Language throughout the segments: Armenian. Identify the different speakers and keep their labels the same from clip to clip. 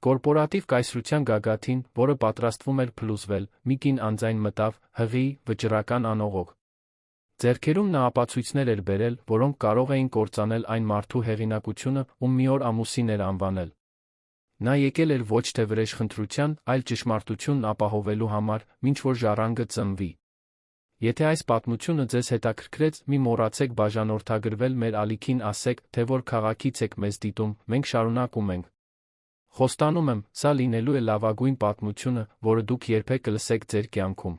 Speaker 1: Կորպորատիվ կայսրության գագաթին, որը պատրաստվում էր փլուզվել, մի կին անձայն մտավ, հղի, վճռական անողոք։ Ձեռքերում նա ապացույցներ էր բերել, որոնք կարող էին կործանել այն մարդու հեղինակությունը, ում մի օր ամուսին էր անվանել։ Նա եկել էր ոչ թե վրեժխնդրության, այլ ճշմարտությունն ապահովելու համար, մինչ որ ժառանգը ծնվի։ Եթե այս պատմությունը ձեզ հետաքրքրեց, մի մոռացեք բաժանորդագրվել մեր ալիքին, ասեք, թե որ քաղաքից եք մեզ դիտում, մենք շարունակում ենք։ Խոստանում եմ, սա լինելու է լավագույն պատմությունը, որը դուք երբեք կլսեք ձեր կյանքում։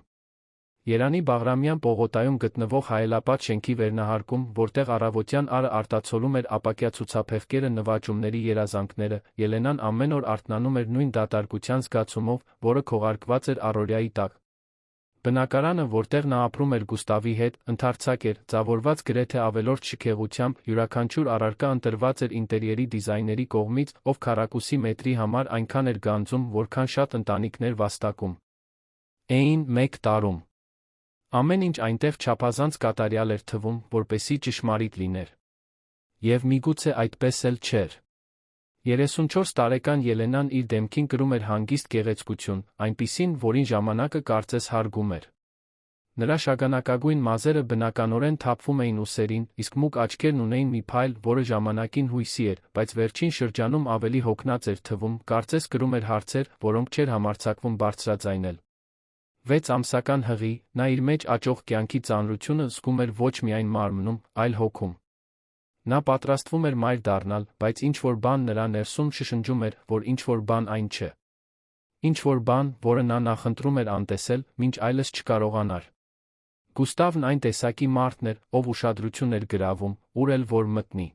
Speaker 1: Երանի Բաղրամյան պողոտայում գտնվող հայելապատ շենքի վերնահարկում, որտեղ առավոտյան արը արտացոլում էր ապակյա ցուցափեղկերը նվաճումների երազանքները, Ելենան ամեն օր արթնանում էր նույն դատարկության զգացումով, որը քողարկված էր առօրյայի տակ։ Բնակարանը, որտեղ նա ապրում էր Գուստավի հետ, ընդարձակ էր, ձավորված գրեթե ավելորդ շքեղությամբ, յուրաքանչյուր առարկա ընտրված էր ինտերիերի դիզայների կողմից, ով քառակուսի մետրի համար այնքան էր գանձում, որքան շատ ընտանիքներ վաստակում էին մեկ տարում։ Ամեն ինչ այնտեղ չափազանց կատարյալ էր թվում, որպեսզի ճշմարիտ լիներ։ Եվ միգուցե այդպես էլ չէր։ 34 տարեկան Ելենան իր դեմքին կրում էր հանգիստ գեղեցկություն, այնպիսին, որին ժամանակը կարծես հարգում էր։ Նրա շագանակագույն մազերը բնականորեն թափվում էին ուսերին, իսկ մուգ աչքերն ունեին մի փայլ, որը ժամանակին հույսի էր, բայց վերջին շրջանում ավելի հոգնած էր թվում, կարծես կրում էր հարցեր, որոնք չէր համարձակվում բարձրաձայնել։ 6 ամսական հղի, նա իր մեջ աճող կյանքի ծանրությունը զգում էր ոչ միայն մարմնում, այլ հոգում։ Նա պատրաստվում էր մայր դառնալ, բայց ինչ-որ բան նրա ներսում շշնջում էր, որ ինչ-որ բան այն չէ։ Ինչ-որ բան, որը նա նախընտրում էր անտեսել, մինչ այլս չկարողանար։ Գուստավն այն տեսակի մարդն էր, ով ուշադրություն էր գրավում, ուր էլ որ մտնի։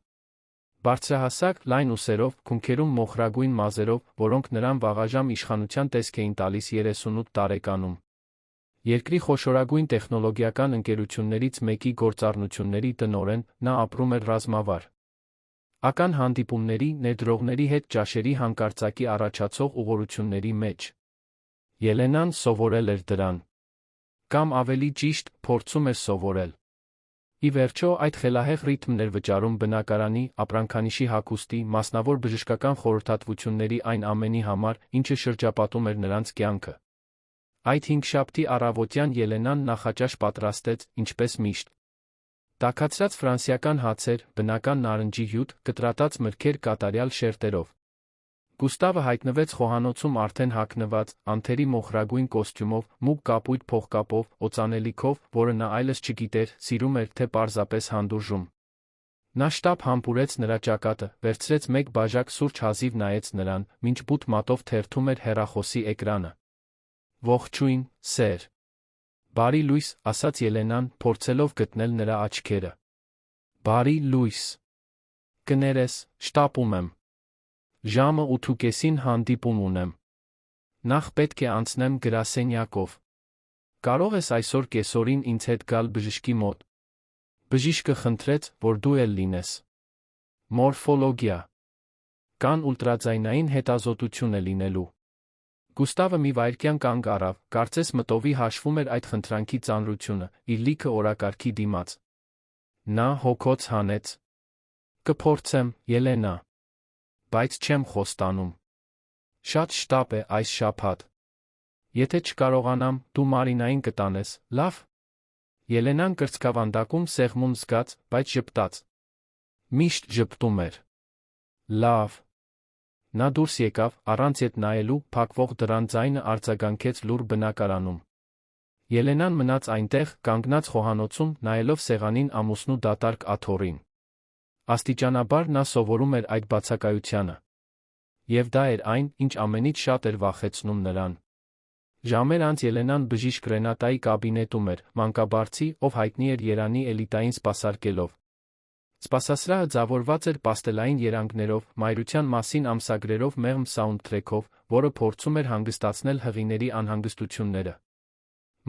Speaker 1: Բարձրահասակ, լայն ուսերով, քունքերում մոխրագույն մազերով, որոնք նրան վաղաժամ իշխանության տեսք էին տալիս 38 տարեկանում։ Երկրի խոշորագույն տեխնոլոգիական ընկերություններից մեկի գործառնությունների տնօրեն, նա ապրում էր ռազմավար։ Ական հանդիպումների, ներդրողների հետ ճաշերի հանկարծակի առաջացող ուղղությունների մեջ։ Ելենան սովորել էր դրան։ Կամ ավելի ճիշտ, փորձում էր սովորել։ Ի վերջո, այդ խելահեղ ռիթմն էր վճարում բնակարանի, ապրանքանիշի հագուստի, մասնավոր բժշկական խորհրդատվությունների այն ամենի համար, ինչը շրջապատում էր նրանց կյանքը։ Այդ հինգշաբթի առավոտյան Ելենան նախաճաշ պատրաստեց, ինչպես միշտ։ Տաքացրած ֆրանսիական հացեր, բնական նարնջի հյութ, կտրատած մրգեր կատարյալ շերտերով։ Գուստավը հայտնվեց խոհանոցում արդեն հագնված, անթերի մոխրագույն կոստյումով, մուգ կապույտ փողկապով, օծանելիքով, որը նա այլս չգիտեր, սիրում էր թե պարզապես հանդուրժում։ Նա շտապ համբուրեց նրա ճակատը, վերցրեց մեկ բաժակ սուրճ, հազիվ նայեց նրան, մինչ բութ մատով թերթում էր հեռախոսի էկրանը։ Ողջույն, սեր։ Բարի լույս, ասաց Ելենան, փորձելով գտնել նրա աչքերը։ Բարի լույս։ Կներես, շտապում եմ։ Ժամը 8:30-ին հանդիպում ունեմ։ Նախ պետք է անցնեմ գրասենյակով։ Կարող ես այսօր կեսօրին ինձ հետ գալ բժշկի մոտ։ Բժիշկը խնդրեց, որ դու էլ լինես։ Մորֆոլոգիա։ Կան ուլտրաձայնային հետազոտություն է լինելու։ Գուստավը մի վայրկյան կանգ առավ, կարծես մտովի հաշվում էր այդ խնդրանքի ծանրությունը, իր լիքը օրակարգի դիմաց։ Նա հոգոց հանեց։ Կփորձեմ, Ելենա։ Բայց չեմ խոստանում։ Շատ շտապ է այս շաբաթ։ Եթե չկարողանամ, դու Մարինային կտանես, լավ։ Ելենան կրծքավանդակում սեղմում զգաց, բայց ժպտաց։ Միշտ ժպտում էր։ Լավ։ Նա դուրս եկավ, առանց ետ նայելու, փակվող դռան ձայնը արձագանքեց լուռ բնակարանում։ Ելենան մնաց այնտեղ, կանգնած խոհանոցում, նայելով սեղանին ամուսնու դատարկ աթոռին։ Աստիճանաբար նա սովորում էր այդ բացակայությանը։ Եվ դա էր այն, ինչ ամենից շատ էր վախեցնում նրան։ Ժամեր անց Ելենան բժիշկ Ռենատայի կաբինետում էր, մանկաբարձի, ով հայտնի էր Երանի էլիտային սպասարկելով։ Սպասասրահը ձավորված էր պաստելային երանգներով, մայրության մասին ամսագրերով, մեղմ սաունդթրեքով, որը փորձում էր հանգստացնել հղիների անհանգստությունները։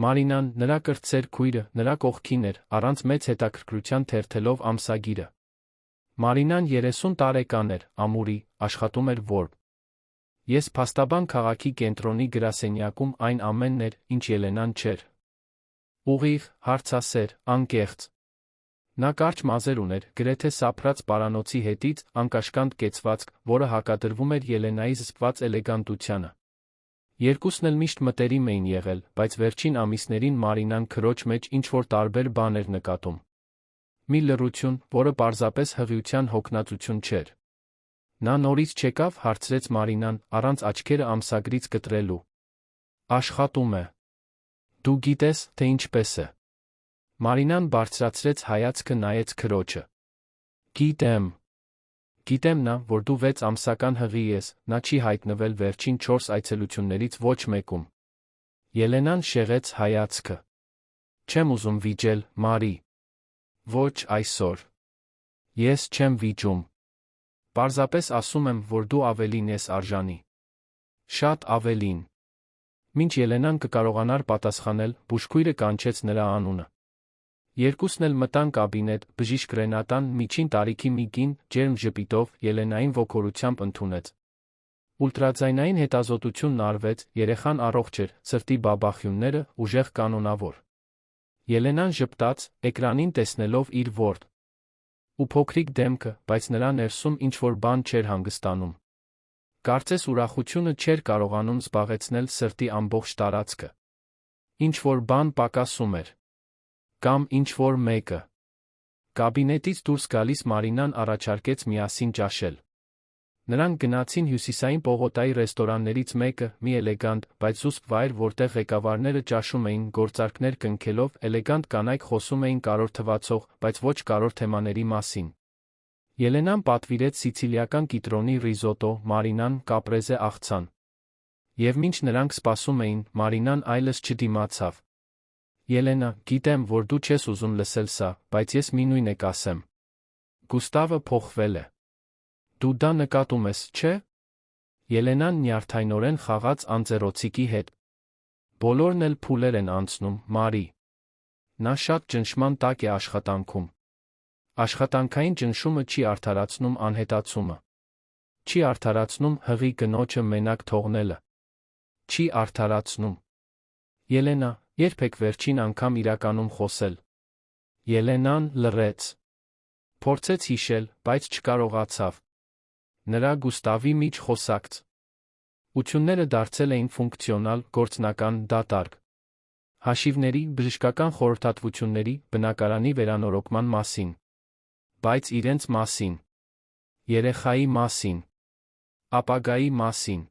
Speaker 1: Մարինան, նրա կրտսեր քույրը, նրա կողքին էր, առանց մեծ հետաքրքրության թերթելով ամսագիրը։ Մարինան 30 տարեկան էր, ամուրի, աշխատում էր որբ։ Ես փաստաբան քաղաքի կենտրոնի գրասենյակում այն ամենն էր, ինչ Ելենան չէր։ Ուղիղ, հարցասեր, անկեղծ։ Նա կարճ մազեր ուներ, գրեթե սափրած պարանոցի հետից, անկաշկանդ կեցվածք, որը հակադրվում էր Ելենայի զսպված էլեգանտությանը։ Երկուսն էլ միշտ մտերիմ էին եղել, բայց վերջին ամիսներին Մարինան քրոջ մեջ ինչ-որ տարբեր բան էր նկատում։ Մի լռություն, որը պարզապես հղիության հոգնածություն չէր։ Նա նորից չեկավ, հարցրեց Մարինան, առանց աչքերը ամսագրից կտրելու։ Աշխատում է։ Դու գիտես, թե ինչպես է։ Մարինան բարձրացրեց հայացքը, նայեց քրոջը։ Գիտեմ։ Գիտեմ նա, որ դու 6 ամսական հղի ես, նա չի հայտնվել վերջին 4 այցելություններից ոչ մեկում։ Ելենան շեղեց հայացքը։ Չեմ ուզում վիճել, Մարի։ Ոչ այսօր։ Ես չեմ վիճում։ Պարզապես ասում եմ, որ դու ավելին ես արժանի։ Շատ ավելին։ Մինչ Ելենան կկարողանար պատասխանել, բուժքույրը կանչեց նրա անունը։ Երկուսն էլ մտան կաբինետ, բժիշկ Ռենատան, միջին տարիքի մի կին, ջերմ ժպիտով, Ելենային ոգորությամբ ընդունեց։ Ուլտրաձայնային հետազոտությունն արվեց, երեխան առողջ էր, սրտի բաբախյունները ուժեղ կանոնավոր։ Ելենան ժպտաց, էկրանին տեսնելով իր ворդ ու փոքրիկ դեմքը, բայց նրա ներսում ինչ-որ բան չէր հանգստանում։ Կարծես ուրախությունը չէր կարողանում զբաղեցնել սրտի ամբողջ տարածքը։ Ինչ-որ բան պակասում էր։ Կամ ինչ-որ մեկը։ Կաբինետից դուրս գալիս Մարինան առաջարկեց միասին ճաշել։ Նրանք գնացին հյուսիսային պողոտայի ռեստորաններից մեկը, մի էլեգանտ, բայց զուսպ վայր, որտեղ ղեկավարները ճաշում էին, գործարքներ կնքելով, էլեգանտ կանայք խոսում էին կարևոր թվացող, բայց ոչ կարևոր թեմաների մասին։ Ելենան պատվիրեց սիցիլիական կիտրոնի ռիզոտո, Մարինան կապրեզե աղցան։ Եվ մինչ նրանք սպասում էին, Մարինան այլևս չդիմացավ։ Ելենա, գիտեմ, որ դու չես ուզում լսել սա, բայց ես մի նույն եք ասեմ։ Գուստավը փոխվել է։ Դու դա նկատում ես, չէ՞։ Ելենան նյարդայնորեն խաղաց անձեռոցիկի հետ։ Բոլորն էլ փուլեր են անցնում, Մարի։ Նա շատ ճնշման տակ է աշխատանքում։ Աշխատանքային ճնշումը չի արդարացնում անհետացումը։ Չի արդարացնում հղի կնոջը մենակ թողնելը։ Չի արդարացնում։ Ելենա, երբ եք վերջին անգամ իրականում խոսել։ Ելենան լռեց։ Փորձեց հիշել, բայց չկարողացավ։ Նրա Գուստավի միջ խոսակց։ Ությունները դարձել էին ֆունկցիոնալ, գործնական, դատարկ։ Հաշիվների, բժշկական խորհրդատվությունների, բնակարանի վերանորոգման մասին։ Բայց իրենց մասին։ Երեխայի մասին։ Ապագայի մասին։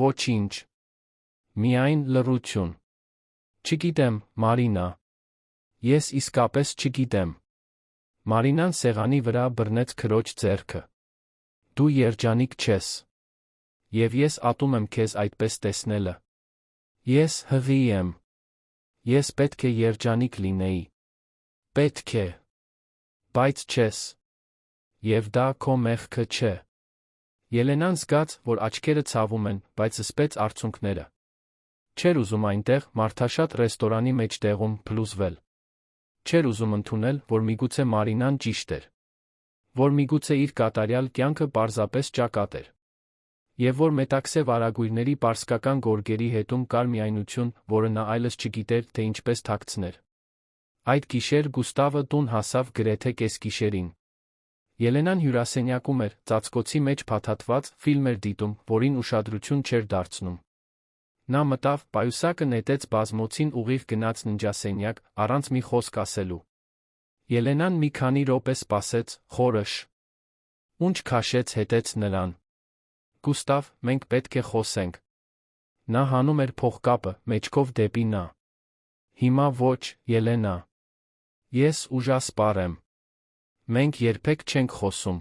Speaker 1: Ոչինչ։ Միայն լռություն։ Չգիտեմ, Մարինա։ Ես իսկապես չգիտեմ։ Մարինան սեղանի վրա բռնեց քրոջ ձեռքը։ Դու երջանիկ չես։ Եվ ես ատում եմ քեզ այդպես տեսնելը։ Ես հղի եմ։ Ես պետք է երջանիկ լինեի։ Պետք է։ Բայց չես։ Եվ դա քո մեղքը չէ։ Ելենան զգաց, որ աչքերը ցավում են, բայց զսպեց արցունքները։ Չէր ուզում այնտեղ, մարդաշատ ռեստորանի մեջտեղում, փլուզվել։ Չէր ուզում ընդունել, որ միգուցե Մարինան ճիշտ էր։ Որ միգուցե իր կատարյալ կյանքը պարզապես ճակատ էր։ Եվ որ մետաքսե վարագույրների պարսկական գորգերի հետում կար միայնություն, որը նա այլևս չգիտեր, թե ինչպես թաքցներ։ Այդ գիշեր Գուստավը տուն հասավ գրեթե կեսգիշերին։ Ելենան հյուրասենյակում էր, ծածկոցի մեջ փաթաթված, ֆիլմ էր դիտում, որին ուշադրություն չէր դարձնում։ Նա մտավ, պայուսակը նետեց բազմոցին ուղիղ գնաց ննջասենյակ, առանց մի խոսք ասելու։ Ելենան մի քանի րոպե սպասեց, խորը ունջ քաշեց, հետեց նրան։ Գուստավ, մենք պետք է խոսենք։ Նա հանում էր փողկապը, մեջքով դեպի նա։ Հիմա ոչ, Ելենա։ Ես ուժասպառ եմ։ Մենք երբեք չենք խոսում։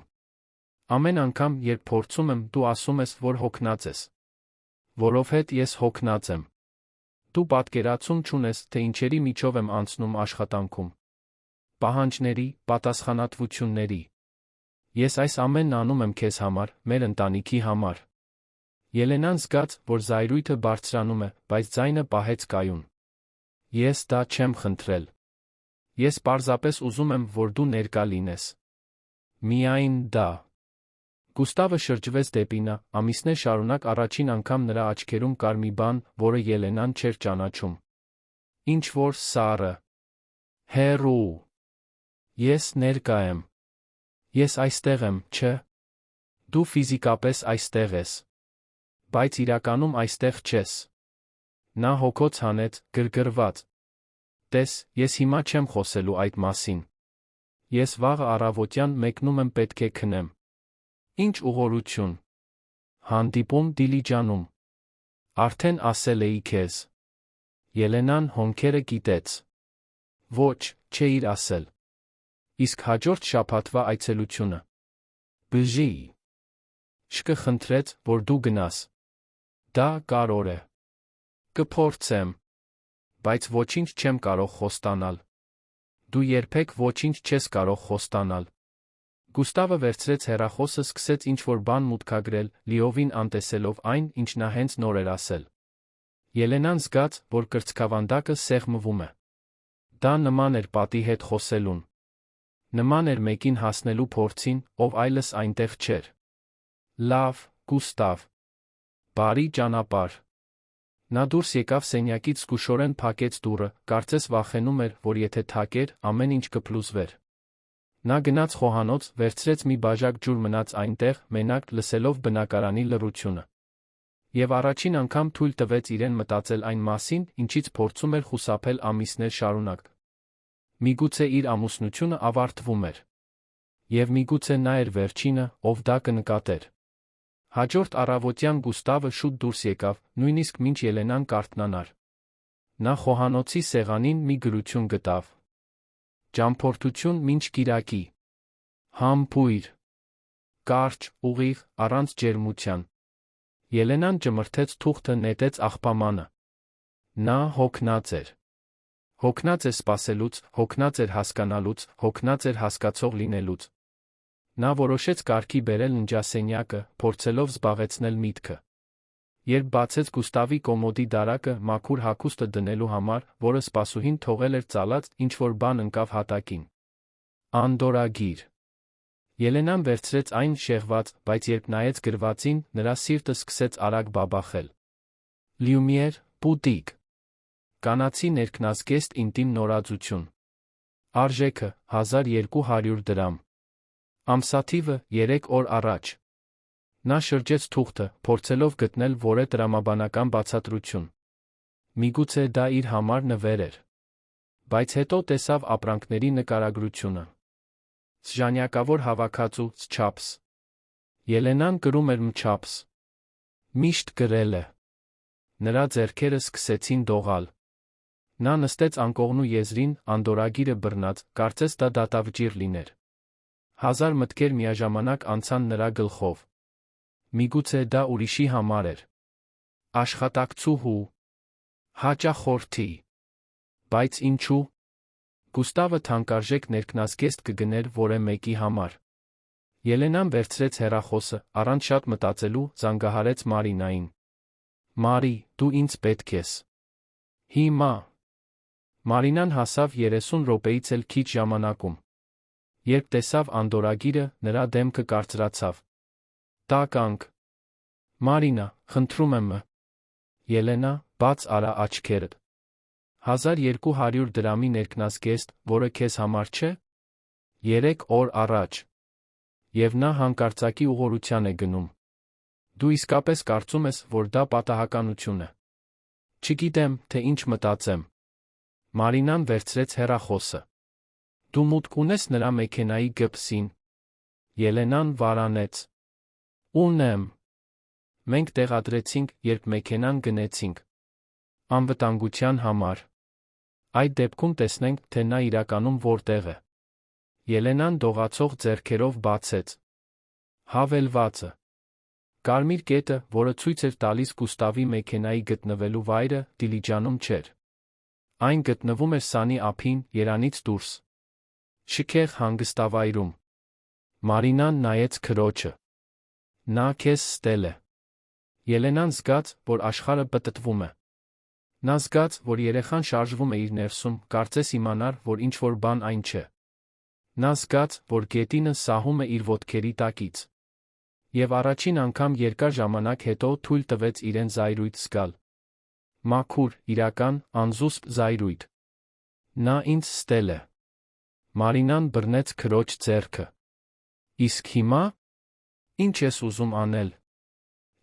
Speaker 1: Ամեն անգամ, երբ փորձում եմ, դու ասում ես, որ հոգնած ես։ Որովհետև ես հոգնած եմ։ Դու պատկերացում չունես, թե ինչերի միջով եմ անցնում աշխատանքում։ Պահանջների, պատասխանատվությունների։ Ես այս ամենն անում եմ քեզ համար, մեր ընտանիքի համար։ Ելենան զգաց, որ զայրույթը բարձրանում է, բայց ձայնը պահեց կայուն։ Ես դա չեմ խնդրել։ Ես պարզապես ուզում եմ, որ դու ներկա լինես։ Միայն դա։ Գուստավը շրջվեց դեպի նա, ամիսներ շարունակ առաջին անգամ նրա աչքերում կար մի բան, որը Ելենան չէր ճանաչում։ Ինչ-որ սառը։ Հեռու։ Ես ներկա եմ։ Ես այստեղ եմ, չէ։ Դու ֆիզիկապես այստեղ ես։ Բայց իրականում այստեղ չես։ Նա հոգոց հանեց, գրգռված։ Տես, ես հիմա չեմ խոսելու այդ մասին։ Ես վաղը առավոտյան մեկնում եմ պետք է քնեմ։ Ինչ ուղղորություն։ Հանդիպում Դիլիջանում։ Արդեն ասել էի քեզ։ Ելենան հոնքերը կիտեց։ Ոչ, չէիր ասել։ Իսկ հաջորդ շաբաթվա այցելությունը։ Բժի։ Շկը խնդրեց, որ դու գնաս։ Դա կարևոր է։ Կփորձեմ։ Բայց ոչինչ չեմ կարող խոստանալ։ Դու երբեք ոչինչ չես կարող խոստանալ։ Գուստավը վերցրեց հեռախոսը, սկսեց ինչ-որ բան մուտքագրել, լիովին անտեսելով այն, ինչ նա հենց նոր էր ասել։ Ելենան զգաց, որ կրծքավանդակը սեղմվում է։ Դա նման էր պատի հետ խոսելուն։ Նման էր մեկին հասնելու փորձին, ով այլս այնտեղ չէր։ Լավ, Գուստավ։ Բարի ճանապարհ։ Նա դուրս եկավ սենյակից, զգուշորեն փակեց դուռը, կարծես վախենում էր, որ եթե թակեր, ամեն ինչ կփլուզվեր։ Նա գնաց խոհանոց, վերցրեց մի բաժակ ջուր, մնաց այնտեղ, մենակ, լսելով բնակարանի լռությունը։ Եվ առաջին անգամ թույլ տվեց իրեն մտածել այն մասին, ինչից փորձում էր խուսափել ամիսներ շարունակ։ Միգուցե իր ամուսնությունը ավարտվում էր։ Եվ միգուցե նա էր վերջինը, ով դա կնկատեր։ Հաջորդ առավոտյան Գուստավը շուտ դուրս եկավ, նույնիսկ մինչ Ելենան կարթնանար։ Նա խոհանոցի սեղանին մի գրություն գտավ։ Ճամփորդություն մինչ կիրակի։ Համբույր։ Կարճ, ուղիղ, առանց ջերմության։ Ելենան ճմրթեց թուղթը, նետեց աղբամանը։ Նա հոգնած էր։ Հոգնած էր սպասելուց, հոգնած էր հասկանալուց, հոգնած էր հասկացող լինելուց։ Նա որոշեց կարգի բերել ննջասենյակը, փորձելով զբաղեցնել միտքը։ Երբ բացեց Գուստավի կոմոդի դարակը մաքուր հագուստը դնելու համար, որը սպասուհին թողել էր ծալած, ինչ-որ բան ընկավ հատակին։ Անդորագիր։ Ելենան վերցրեց այն շեղված, բայց երբ նայեց գրվածին, նրա սիրտը սկսեց արագ բաբախել։ Լյումիեր, Պուտիկ։ Կանացի ներքնազգեստ ինտիմ նորաձություն։ Արժեքը՝ 1200 դրամ։ Ամսաթիվը՝ 3 օր առաջ։ Նա շրջեց թուղթը, փորձելով գտնել որևէ տրամաբանական բացատրություն։ Միգուցե դա իր համար նվեր էր։ Բայց հետո տեսավ ապրանքների նկարագրությունը։ Ժանյակավոր հավաքածու, Չափս։ Ելենան գրում էր Մչափս։ Միշտ գրել է։ Նրա ձեռքերը սկսեցին դողալ։ Նա նստեց անկողնու եզրին, անդորագիրը բռնած, կարծես դա դատավճիռ լիներ։ 1000 մտքեր միաժամանակ անցան նրա գլխով։ Միգուցե դա ուրիշի համար էր։ Աշխատակցուհու։ Հաճախորդի։ Բայց ինչու։ Գուստավը թանկարժեք ներքնազգեստ կգներ որևէ մեկի համար։ Ելենան վերցրեց հեռախոսը, առանց շատ մտածելու, զանգահարեց Մարինային։ Մարի, դու ինձ պետք ես։ Հիմա։ Մարինան հասավ 30 րոպեից էլ քիչ ժամանակում։ Երբ տեսավ անդորագիրը, նրա դեմքը կարծրացավ։ Տականք։ Մարինա, խնդրում եմ։ Ելենա, բաց արա աչքերդ։ 1200 դրամի ներքնազգեստ, որը քեզ համար չէ։ 3 օր առաջ։ Եվ նա հանկարծակի ուղղորության է գնում։ Դու իսկապես կարծում ես, որ դա պատահականություն է։ Չգիտեմ, թե ինչ մտածեմ։ Մարինան վերցրեց հեռախոսը։ Դու մուտք ունես նրա մեքենայի գպսին։ Ելենան վարանեց։ Ունեմ։ Մենք տեղադրեցինք, երբ մեքենան գնեցինք։ Անվտանգության համար։ Այդ դեպքում տեսնենք, թե նա իրականում որտեղ է։ Ելենան դողացող ձեռքերով բացեց հավելվածը։ Կարմիր կետը, որը ցույց էր տալիս Գուստավի մեքենայի գտնվելու վայրը, Դիլիջանում չէր։ Այն գտնվում էր Սանի ափին, Երանից դուրս։ Շքեղ հանգստավայրում։ Մարինան նայեց քրոջը։ Նա քեզ ստել է։ Ելենան զգաց, որ աշխարհը պտտվում է։ Նա զգաց, որ երեխան շարժվում է իր ներսում, կարծես իմանար, որ ինչ-որ բան այն չէ։ Նա զգաց, որ գետինը սահում է իր ոտքերի տակից։ Եվ առաջին անգամ երկար ժամանակ հետո թույլ տվեց իրեն զայրույթ զգալ։ Մաքուր, իրական, անզուսպ զայրույթ։ Նա ինձ ստել է։ Մարինան բռնեց քրոջ ձեռքը։ Իսկ հիմա։ Ինչ ես ուզում անել։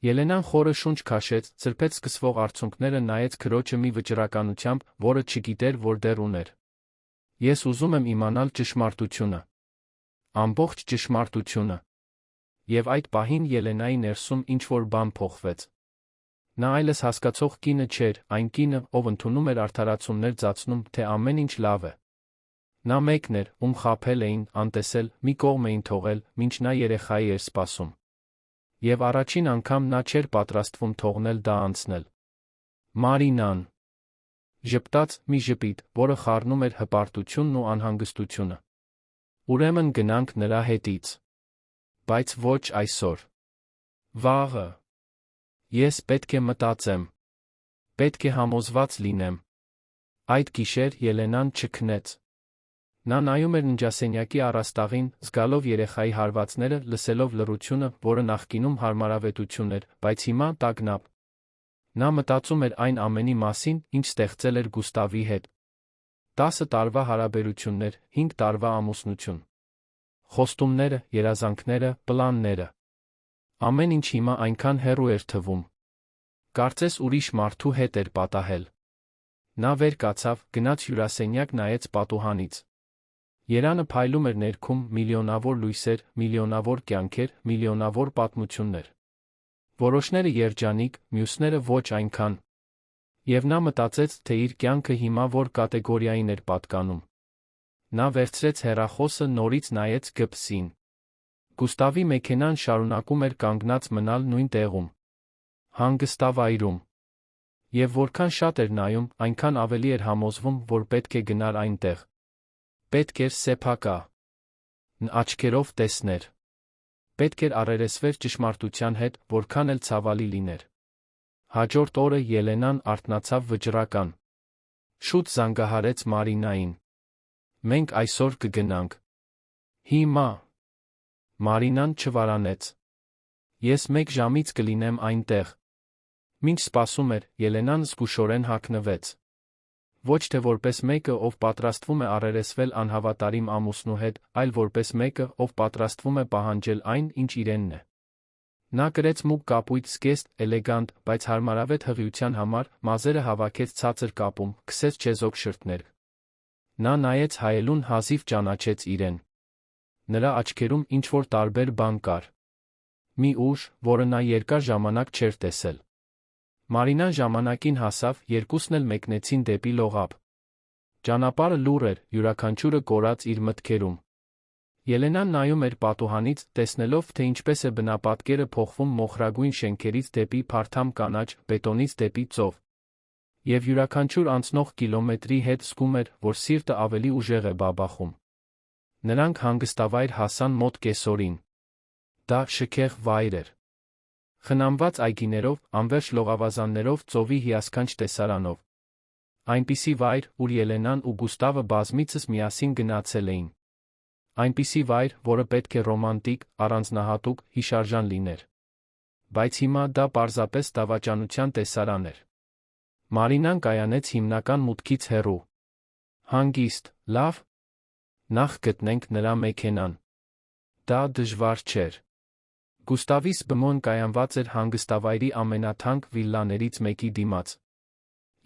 Speaker 1: Ելենան խորը շունչ քաշեց, ցրփեց սկսվող արցունքները, նայեց քրոջը մի վճռականությամբ, որը չգիտեր, որ դեռ ուներ։ Ես ուզում եմ իմանալ ճշմարտությունը։ Ամբողջ ճշմարտությունը։ Եվ այդ պահին Ելենայի ներսում ինչ-որ բան փոխվեց։ Նա այլևս հասկացող կինը չէր, այն կինը, ով ընդունում էր արդարացումներ ծածնում, թե ամեն ինչ լավ է։ Նա մեկն էր, ում խաբել էին, անտեսել, մի կողմ էին թողել, մինչ նա երեխայի էր սպասում։ Եվ առաջին անգամ նա չէր պատրաստվում թողնել դա անցնել։ Մարինան ժպտաց մի ժպիտ, որը խառնում էր հպարտությունն ու անհանգստությունը։ Ուրեմն գնանք նրա հետից։ Բայց ոչ այսօր։ Վաղը։ Ես պետք է մտածեմ։ Պետք է համոզված լինեմ։ Այդ գիշեր Ելենան չքնեց։ Նա նայում էր ննջասենյակի առաստաղին, զգալով երեխայի հարվածները, լսելով լռությունը, որը նախկինում հարմարավետություն էր, բայց հիմա տագնապ։ Նա մտածում էր այն ամենի մասին, ինչ ստեղծել էր Գուստավի հետ։ 10 տարվա հարաբերություններ, 5 տարվա ամուսնություն։ Խոստումները, երազանքները, պլանները։ Ամեն ինչ հիմա այնքան հեռու էր թվում։ Կարծես ուրիշ մարդու հետ էր պատահել։ Նա վեր կացավ, գնաց հյուրասենյակ, նայեց պատուհանից։ Երանը փայլում էր ներքում, միլիոնավոր լույսեր, միլիոնավոր կյանքեր, միլիոնավոր պատմություններ։ Որոշները երջանիկ, մյուսները ոչ այնքան։ Եվ նա մտածեց, թե իր կյանքը հիմա որ կատեգորիային էր պատկանում։ Նա վերցրեց հեռախոսը, նորից նայեց գպսին։ Գուստավի մեքենան շարունակում էր կանգնած մնալ նույն տեղում։ Հանգստավայրում։ Եվ որքան շատ էր նայում, այնքան ավելի էր համոզվում, որ պետք է գնար այնտեղ։ Պետք էր սեփակա աչքերով տեսներ։ Պետք էր առերեսվեր ճշմարտության հետ, որքան էլ ցավալի լիներ։ Հաջորդ օրը Ելենան արթնացավ վճռական։ Շուտ զանգահարեց Մարինային։ Մենք այսօր կգնանք։ Հիմա։ Մարինան չվարանեց։ Ես 1 ժամից կլինեմ այնտեղ։ Մինչ սպասում էր, Ելենան զգուշորեն հագնվեց։ Ոչ թե որպես մեկը, ով պատրաստվում է առերեսվել անհավատարիմ ամուսնու հետ, այլ որպես մեկը, ով պատրաստվում է պահանջել այն, ինչ իրենն է։ Նա կրեց մուգ կապույտ զգեստ, էլեգանտ, բայց հարմարավետ հղիության համար, մազերը հավաքեց ցածր կապում, քսեց չեզոք շրթներ։ Նա նայեց հայելուն, հազիվ ճանաչեց իրեն։ Նրա աչքերում ինչ-որ տարբեր բան կար։ Մի ուժ, որը նա երկար ժամանակ չէր տեսել։ Մարինան ժամանակին հասավ, երկուսն էլ մեկնեցին դեպի լողափ։ Ճանապարհը լուռ էր, յուրաքանչյուրը կորած իր մտքերում։ Ելենան նայում էր պատուհանից, տեսնելով, թե ինչպես է բնապատկերը փոխվում մոխրագույն շենքերից դեպի փարթամ կանաչ, բետոնից դեպի ծով։ Եվ յուրաքանչյուր անցնող կիլոմետրի հետ զգում էր, որ սիրտը ավելի ուժեղ է բաբախում։ Նրանք հանգստավայր հասան մոտ կեսօրին։ Դա շքեղ վայր էր։ Խնամված այգիներով, անվերջ լողավազաններով, ծովի հիասքանչ տեսարանով։ Այնպիսի վայր, ուր Ելենան ու Գուստավը բազմիցս միասին գնացել էին։ Այնպիսի վայր, որը պետք է ռոմանտիկ, առանձնահատուկ, հիշարժան լիներ։ Բայց հիմա դա պարզապես դավաճանության տեսարան էր։ Մարինան կայանեց հիմնական մուտքից հեռու։ Հանգիստ, լավ։ Նախ գտնենք նրա մեքենան։ Դա դժվար չէր։ Գուստավի սբմոն կայանված էր հանգստավայրի ամենաթանկ վիլլաներից մեկի դիմաց։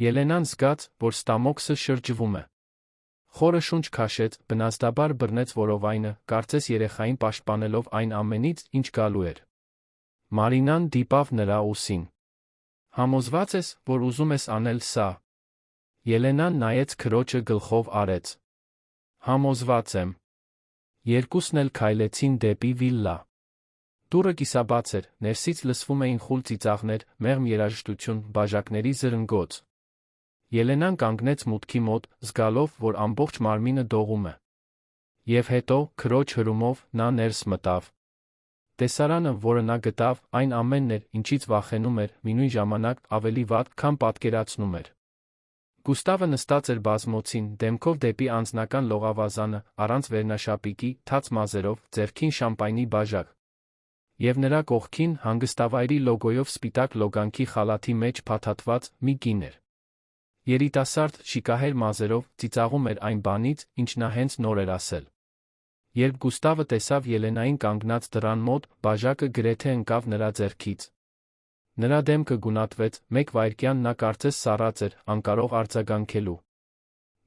Speaker 1: Ելենան զգաց, որ ստամոքսը շրջվում է։ Խորը շունչ քաշեց, բնազդաբար բռնեց որովայնը, կարծես երեխային պաշտպանելով այն ամենից, ինչ գալու էր։ Մարինան դիպավ նրա ուսին։ Համոզված ես, որ ուզում ես անել սա։ Ելենան նայեց քրոջը, գլխով արեց։ Համոզված եմ։ Երկուսն էլ քայլեցին դեպի վիլլա։ Դուռը կիսաբաց էր, ներսից լսվում էին խուլ ծիծաղներ, մեղմ երաժշտություն, բաժակների զրնգոց։ Ելենան կանգնեց մուտքի մոտ, զգալով, որ ամբողջ մարմինը դողում է։ Եվ հետո, քրոջ հրումով, նա ներս մտավ։ Տեսարանը, որը նա գտավ, այն ամենն էր, ինչից վախենում էր, մինույն ժամանակ ավելի վատ, քան պատկերացնում էր։ Գուստավը նստած էր բազմոցին, դեմքով դեպի անձնական լողավազանը, առանց վերնաշապիկի, թաց մազերով, ձեռքին շամպայնի բաժակ։ Եվ նրա կողքին, հանգստավայրի լոգոյով սպիտակ լոգանքի խալաթի մեջ փաթաթված, մի կին էր։ Երիտասարդ, շիկահեր մազերով ծիծաղում էր այն բանից, ինչ նա հենց նոր էր ասել։ Երբ Գուստավը տեսավ Ելենային կանգնած դռան մոտ, բաժակը գրեթե ընկավ նրա ձեռքից։ Նրա դեմքը գունատվեց, մեկ վայրկյան նա կարծես սառած էր, անկարող արձագանքելու։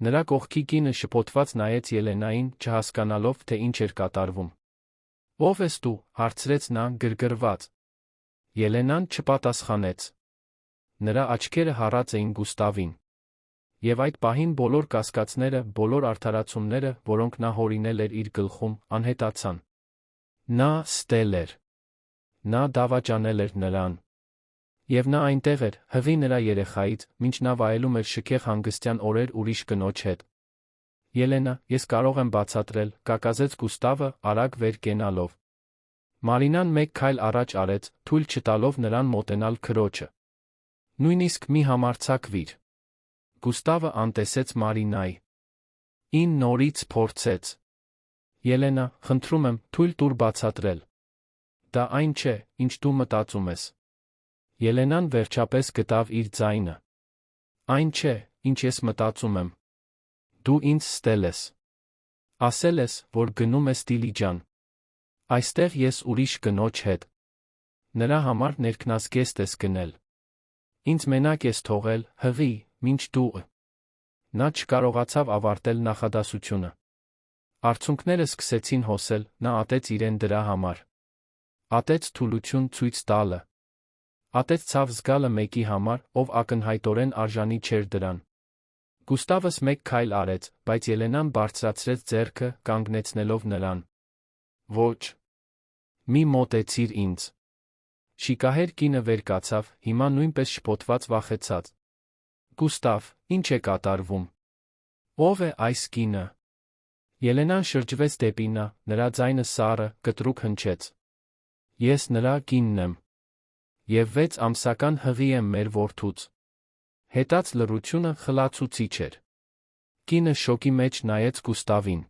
Speaker 1: Նրա կողքի կինը շփոթված նայեց Ելենային, չհասկանալով, թե ինչ էր կատարվում։ «Ո՞վ ես դու», հարցրեց նա, գրգռված։ Ելենան չպատասխանեց։ Նրա աչքերը հառած էին Գուստավին։ Եվ այդ պահին բոլոր կասկածները, բոլոր արդարացումները, որոնք նա հորինել էր իր գլխում, անհետացան։ Նա ստել էր։ Նա դավաճանել էր նրան։ Եվ նա այնտեղ էր, հղի նրա երեխայից, մինչ նա վայելում էր շքեղ հանգստյան օրեր ուրիշ կնոջ հետ։ «Ելենա, ես կարող եմ բացատրել», կակազեց Գուստավը, արագ վեր կենալով։ Մարինան մեկ քայլ առաջ արեց, թույլ չտալով նրան մոտենալ քրոջը։ «Նույնիսկ մի համարձակվիր»։ Գուստավը անտեսեց Մարինայի։ Ին նորից փորձեց։ «Ելենա, խնդրում եմ, թույլ տուր բացատրել»։ «Դա այն չէ, ինչ դու մտածում ես»։ Ելենան վերջապես գտավ իր ձայնը։ «Այն չէ, ինչ ես մտածում եմ։ Դու ինձ ստել ես։ Ասել ես, որ գնում ես Դիլիջան։ Այստեղ ես ուրիշ կնոջ հետ։ Նրա համար ներքնազգեստ ես գնել։ Ինձ մենակ ես թողել, հղի, մինչ դու»։ Նա չկարողացավ ավարտել նախադասությունը։ Արցունքները սկսեցին հոսել, նա ատեց իրեն դրա համար։ Ատեց թուլություն ցույց տալը։ Ատեց ցավ զգալը մեկի համար, ով ակնհայտորեն արժանի չէր դրան։ Գուստավս մեկ քայլ արեց, բայց Ելենան բարձրացրեց ձեռքը, կանգնեցնելով նրան։ «Ոչ։ Մի մոտեցիր ինձ»։ Շիկահեր կինը վեր կացավ, հիմա նույնպես շփոթված վախեցած։ «Գուստավ, ինչ է կատարվում։ Ո՞վ է այս կինը»։ Ելենան շրջվեց դեպի նա, նրա ձայնը սառը, կտրուկ հնչեց։ «Ես նրա կինն եմ։ Եվ 6 ամսական հղի եմ մեր որդուց»։ Հետաց լռությունը խլացուցիչ էր։ Կինը շոկի մեջ նայեց Գուստավին։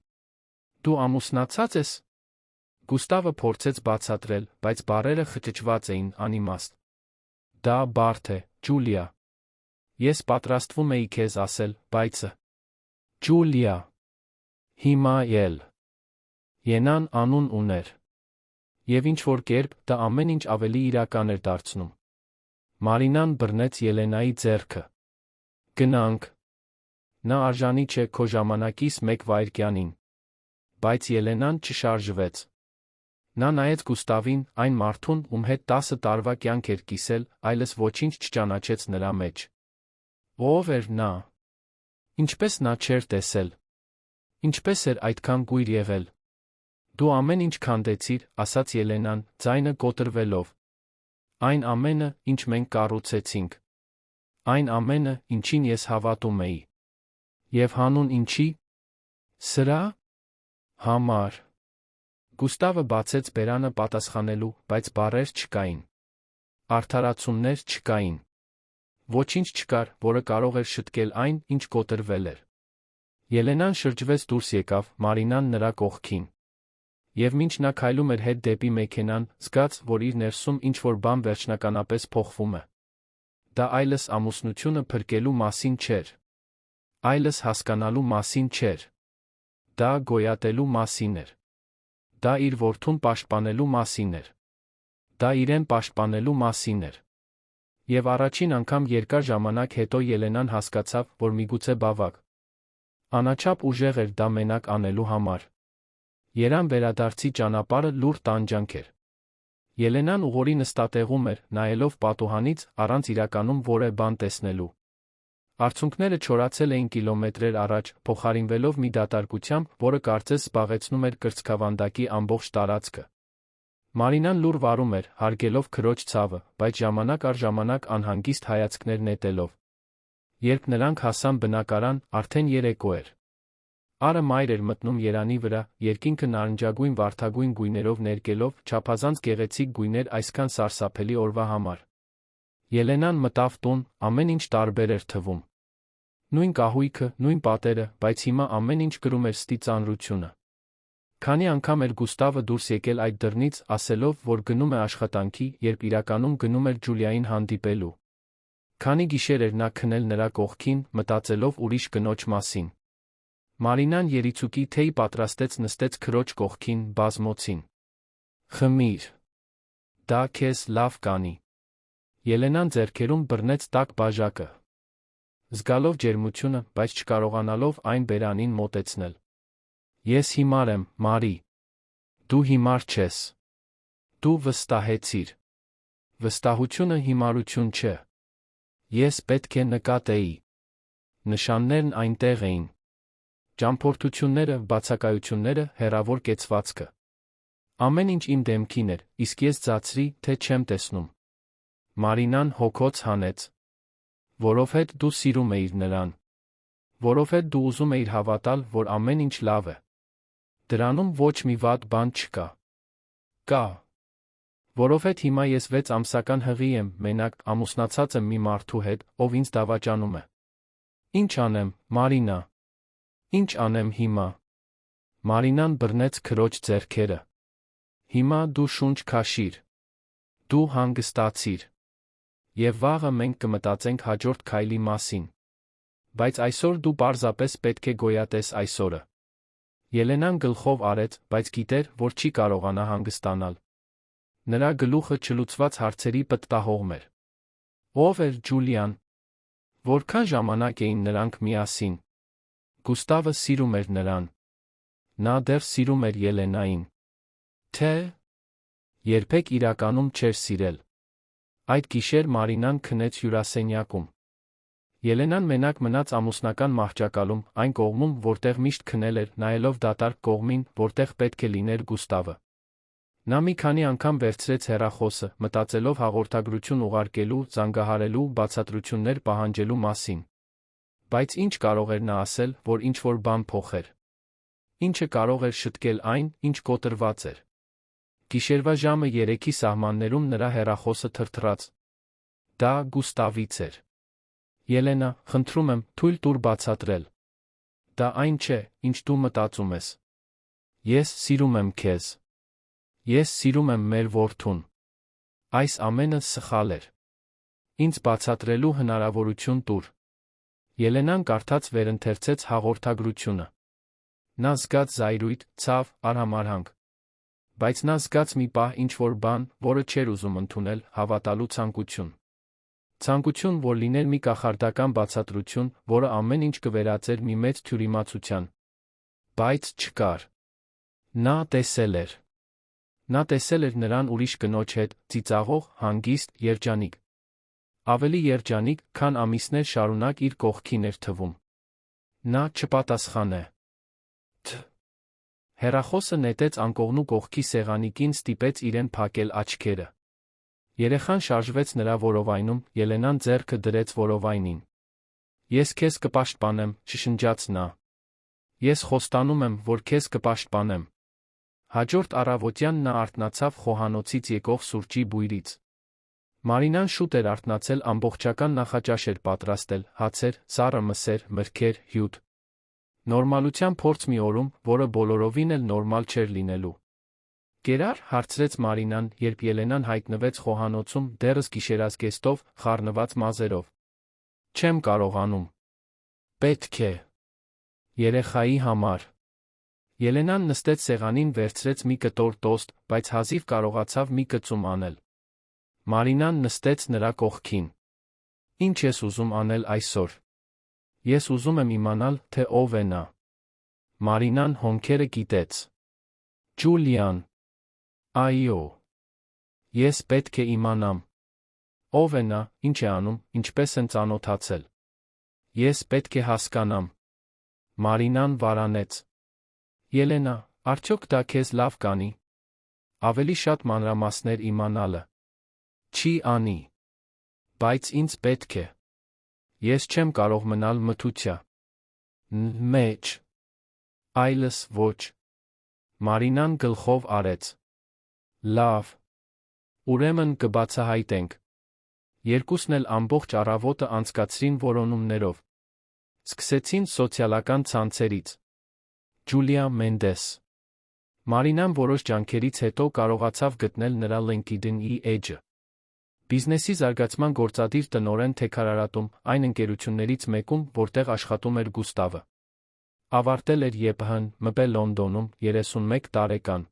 Speaker 1: «Դու ամուսնացած ես»։ Գուստավը փորձեց բացատրել, բայց բառերը խճճված էին, անիմաստ։ «Դա բարդ է, Ջուլիա։ Ես պատրաստվում էի քեզ ասել, բայց…» «Ջուլիա»։ Հիմա էլ։ Ենան անուն ուներ։ Եվ ինչ-որ կերպ դա ամեն ինչ ավելի իրական էր դարձնում։ Մարինան բռնեց Ելենայի ձեռքը։ «Գնանք»։ Նա արժանի չէ քո ժամանակիս մեկ վայրկյանին։ Բայց Ելենան չշարժվեց։ Նա նայեց Գուստավին, այն մարդուն, ում հետ 10 տարվա կյանք էր կիսել, այլս ոչինչ չճանաչեց նրա մեջ։ Ո՞վ էր նա։ Ինչպես նա չէր տեսել։ Ինչպես էր այդքան կույր եղել։ «Դու ամեն ինչ քանդեցիր», ասաց Ելենան, ձայնը կոտրվելով։ «Այն ամենը, ինչ մենք կառուցեցինք։ Այն ամենը, ինչին ես հավատում էի։ Եվ հանուն ինչի։ Սրա… համար»։ Գուստավը բացեց բերանը պատասխանելու, բայց բառեր չկային։ Արդարացումներ չկային։ Ոչինչ չկար, որը կարող էր շտկել այն, ինչ կոտրվել էր։ Ելենան շրջվեց դուրս եկավ, Մարինան նրա կողքին։ Եվ մինչ նա քայլում էր հետ դեպի մեքենան, զգաց, որ իր ներսում ինչ-որ բան վերջնականապես փոխվում է։ Դա այլս ամուսնությունը փրկելու մասին չէր։ Այլս հասկանալու մասին չէր։ Դա գոյատելու մասին էր։ Դա իր որդուն պաշտպանելու մասին էր։ Դա իրեն պաշտպանելու մասին էր։ Եվ առաջին անգամ երկար ժամանակ հետո Ելենան հասկացավ, որ միգուցե բավական անաչափ ուժեղ էր դա մենակ անելու համար։ Երան վերադարձի ճանապարհը լուռ տանջանք էր։ Ելենան ուղղորի նստատեղում էր, նայելով պատուհանից, առանց իրականում որևէ բան տեսնելու։ Արցունքները չորացել էին կիլոմետրեր առաջ, փոխարինվելով մի դատարկությամբ, որը կարծես զբաղեցնում էր կրծքավանդակի ամբողջ տարածքը։ Մարինան լուռ վարում էր, հարգելով քրոջ ցավը, բայց ժամանակ առ ժամանակ անհանգիստ հայացքներ նետելով։ Երբ նրանք հասան բնակարան, արդեն երեկո էր։ Արը մայր էր մտնում երանի վրա, երկինքը նարնջագույն վարդագույն գույներով ներկելով, չափազանց գեղեցիկ գույներ այսքան սարսափելի օրվա համար։ Ելենան մտավ տուն, ամեն ինչ տարբեր էր թվում։ Նույն կահույքը, նույն պատերը, բայց հիմա ամեն ինչ կրում էր ստի ծանրությունը։ Քանի անգամ էր Գուստավը դուրս եկել այդ դռնից, ասելով, որ գնում է աշխատանքի, երբ իրականում գնում էր Ջուլիային հանդիպելու։ Քանի գիշեր էր նա քնել նրա կողքին, մտածելով ուրիշ կնոջ մասին։ Մարինան երիցուկի թեյ պատրաստեց, նստեց քրոջ կողքին, բազմոցին։ Խմիր։ Դա քեզ լավ կանի։ Ելենան ձեռքերում բռնեց տաք բաժակը։ Զգալով ջերմությունը, բայց չկարողանալով այն բերանին մոտեցնել։ Ես հիմար եմ, Մարի։ Դու հիմար չես։ Դու վստահեցիր։ Վստահությունը հիմարություն չէ։ Ես պետք է նկատեի։ Նշաններն այնտեղ էին։ Ճամփորդությունները, բացակայությունները, հեռավոր կեցվածքը։ Ամեն ինչ իմ դեմքին էր, իսկ ես ձացրի, թե չեմ տեսնում։ Մարինան հոգոց հանեց։ Որովհետ դու սիրում էիր նրան։ Որովհետ դու ուզում էիր հավատալ, որ ամեն ինչ լավ է։ Դրանում ոչ մի վատ բան չկա։ Կա։ Որովհետ հիմա ես 6 ամսական հղի եմ, մենակ, ամուսնացած եմ մի մարդու հետ, ով ինձ դավաճանում է։ Ինչ անեմ, Մարինա։ Ինչ անեմ հիմա։ Մարինան բռնեց քրոջ ձեռքերը։ Հիմա դու շունչ քաշիր։ Դու հանգստացիր։ Եվ վաղը մենք կմտածենք հաջորդ քայլի մասին։ Բայց այսօր դու պարզապես պետք է գոյատես այսօրը։ Ելենան գլխով արեց, բայց գիտեր, որ չի կարողանա հանգստանալ։ Նրա գլուխը չլուծված հարցերի պտտահողմ էր։ Ո՞վ էր Ջուլիան։ Որքան ժամանակ էին նրանք միասին։ Գուստավը սիրում էր նրան։ Նա դեռ սիրում էր Ելենային։ Թե՞ երբեք իրականում չէր սիրել։ Այդ գիշեր Մարինան քնեց հյուրասենյակում։ Ելենան մենակ մնաց ամուսնական մահճակալում, այն կողմում, որտեղ միշտ քնել էր, նայելով դատարկ կողմին, որտեղ պետք է լիներ Գուստավը։ Նա մի քանի անգամ վերցրեց հեռախոսը, մտածելով հաղորդագրություն ուղարկելու, զանգահարելու, բացատրություններ պահանջելու մասին։ Բայց ինչ կարող էր նա ասել, որ ինչ-որ բան փոխեր։ Ինչը կարող էր շտկել այն, ինչ կոտրված էր։ Գիշերվա ժամը 3-ի սահմաններում նրա հեռախոսը թրթռաց։ Դա Գուստավից էր։ Ելենա, խնդրում եմ, թույլ տուր բացատրել։ Դա այն չէ, ինչ դու մտածում ես։ Ես սիրում եմ քեզ։ Ես սիրում եմ մեր որդուն։ Այս ամենը սխալ էր։ Ինձ բացատրելու հնարավորություն տուր։ Ելենան կարդաց վերընթերցեց հաղորդագրությունը։ Նա զգաց զայրույթ, ցավ, արհամարհանք։ Բայց նա զգաց մի պահ ինչ-որ բան, որը չէր ուզում ընդունել, հավատալու ցանկություն։ Ցանկություն, որ լիներ մի կախարդական բացատրություն, որը ամեն ինչ կվերածեր մի մեծ թյուրիմացության։ Բայց չկար։ Նա տեսել էր։ Նա տեսել էր նրան ուրիշ կնոջ հետ, ծիծաղող, հանգիստ, երջանիկ։ Ավելի երջանիկ, քան ամիսներ շարունակ իր կողքին էր թվում։ Նա չպատասխանե։ Հեռախոսը նետեց անկողնու կողքի սեղանիկին, ստիպեց իրեն փակել աչքերը։ Երեխան շարժվեց նրա որովայնում, Ելենան ձեռքը դրեց որովայնին։ Ես քեզ կպաշտպանեմ, շշնջաց նա։ Ես խոստանում եմ, որ քեզ կպաշտպանեմ։ Հաջորդ առավոտյան նա արթնացավ խոհանոցից եկող սուրճի բույրից։ Մարինան շուտ էր արթնացել, ամբողջական նախաճաշ էր պատրաստել, հացեր, սառը մսեր, մրգեր, հյութ։ Նորմալության փորձ մի օրում, որը բոլորովին էլ նորմալ չէր լինելու։ Կերար, հարցրեց Մարինան, երբ Ելենան հայտնվեց խոհանոցում, դեռս գիշերազգեստով, խառնված մազերով։ Չեմ կարողանում։ Պետք է։ Երեխայի համար։ Ելենան նստեց սեղանին, վերցրեց մի կտոր տոստ, բայց հազիվ կարողացավ մի կծում անել։ Մարինան նստեց նրա կողքին։ Ինչ ես ուզում անել այսօր։ Ես ուզում եմ իմանալ, թե ով է նա։ Մարինան հոնքերը կիտեց։ Ջուլիան։ Այո։ Ես պետք է իմանամ։ Ով է նա, ինչ է անում, ինչպես են ծանոթացել։ Ես պետք է հասկանամ։ Մարինան վարանեց։ Ելենա, արդյոք դա քեզ լավ կանի։ Ավելի շատ մանրամասներ իմանալը։ Չի անի։ Բայց ինձ պետք է։ Ես չեմ կարող մնալ մթության մեջ։ Այլս ոչ։ Մարինան գլխով արեց։ Լավ։ Ուրեմն կբացահայտենք։ Երկուսն էլ ամբողջ առավոտը անցկացրին որոնումներով։ Սկսեցին սոցիալական ցանցերից։ Ջուլիա Մենդես։ Մարինան որոշ ջանքերից հետո կարողացավ գտնել նրա LinkedIn-ի էջը։ Բիզնեսի զարգացման գործադիր տնօրեն Թեքարարատում, այն ընկերություններից մեկում, որտեղ աշխատում էր Գուստավը։ Ավարտել էր ԵՊՀ-ն, ՄՊ Լոնդոնում, 31 տարեկան։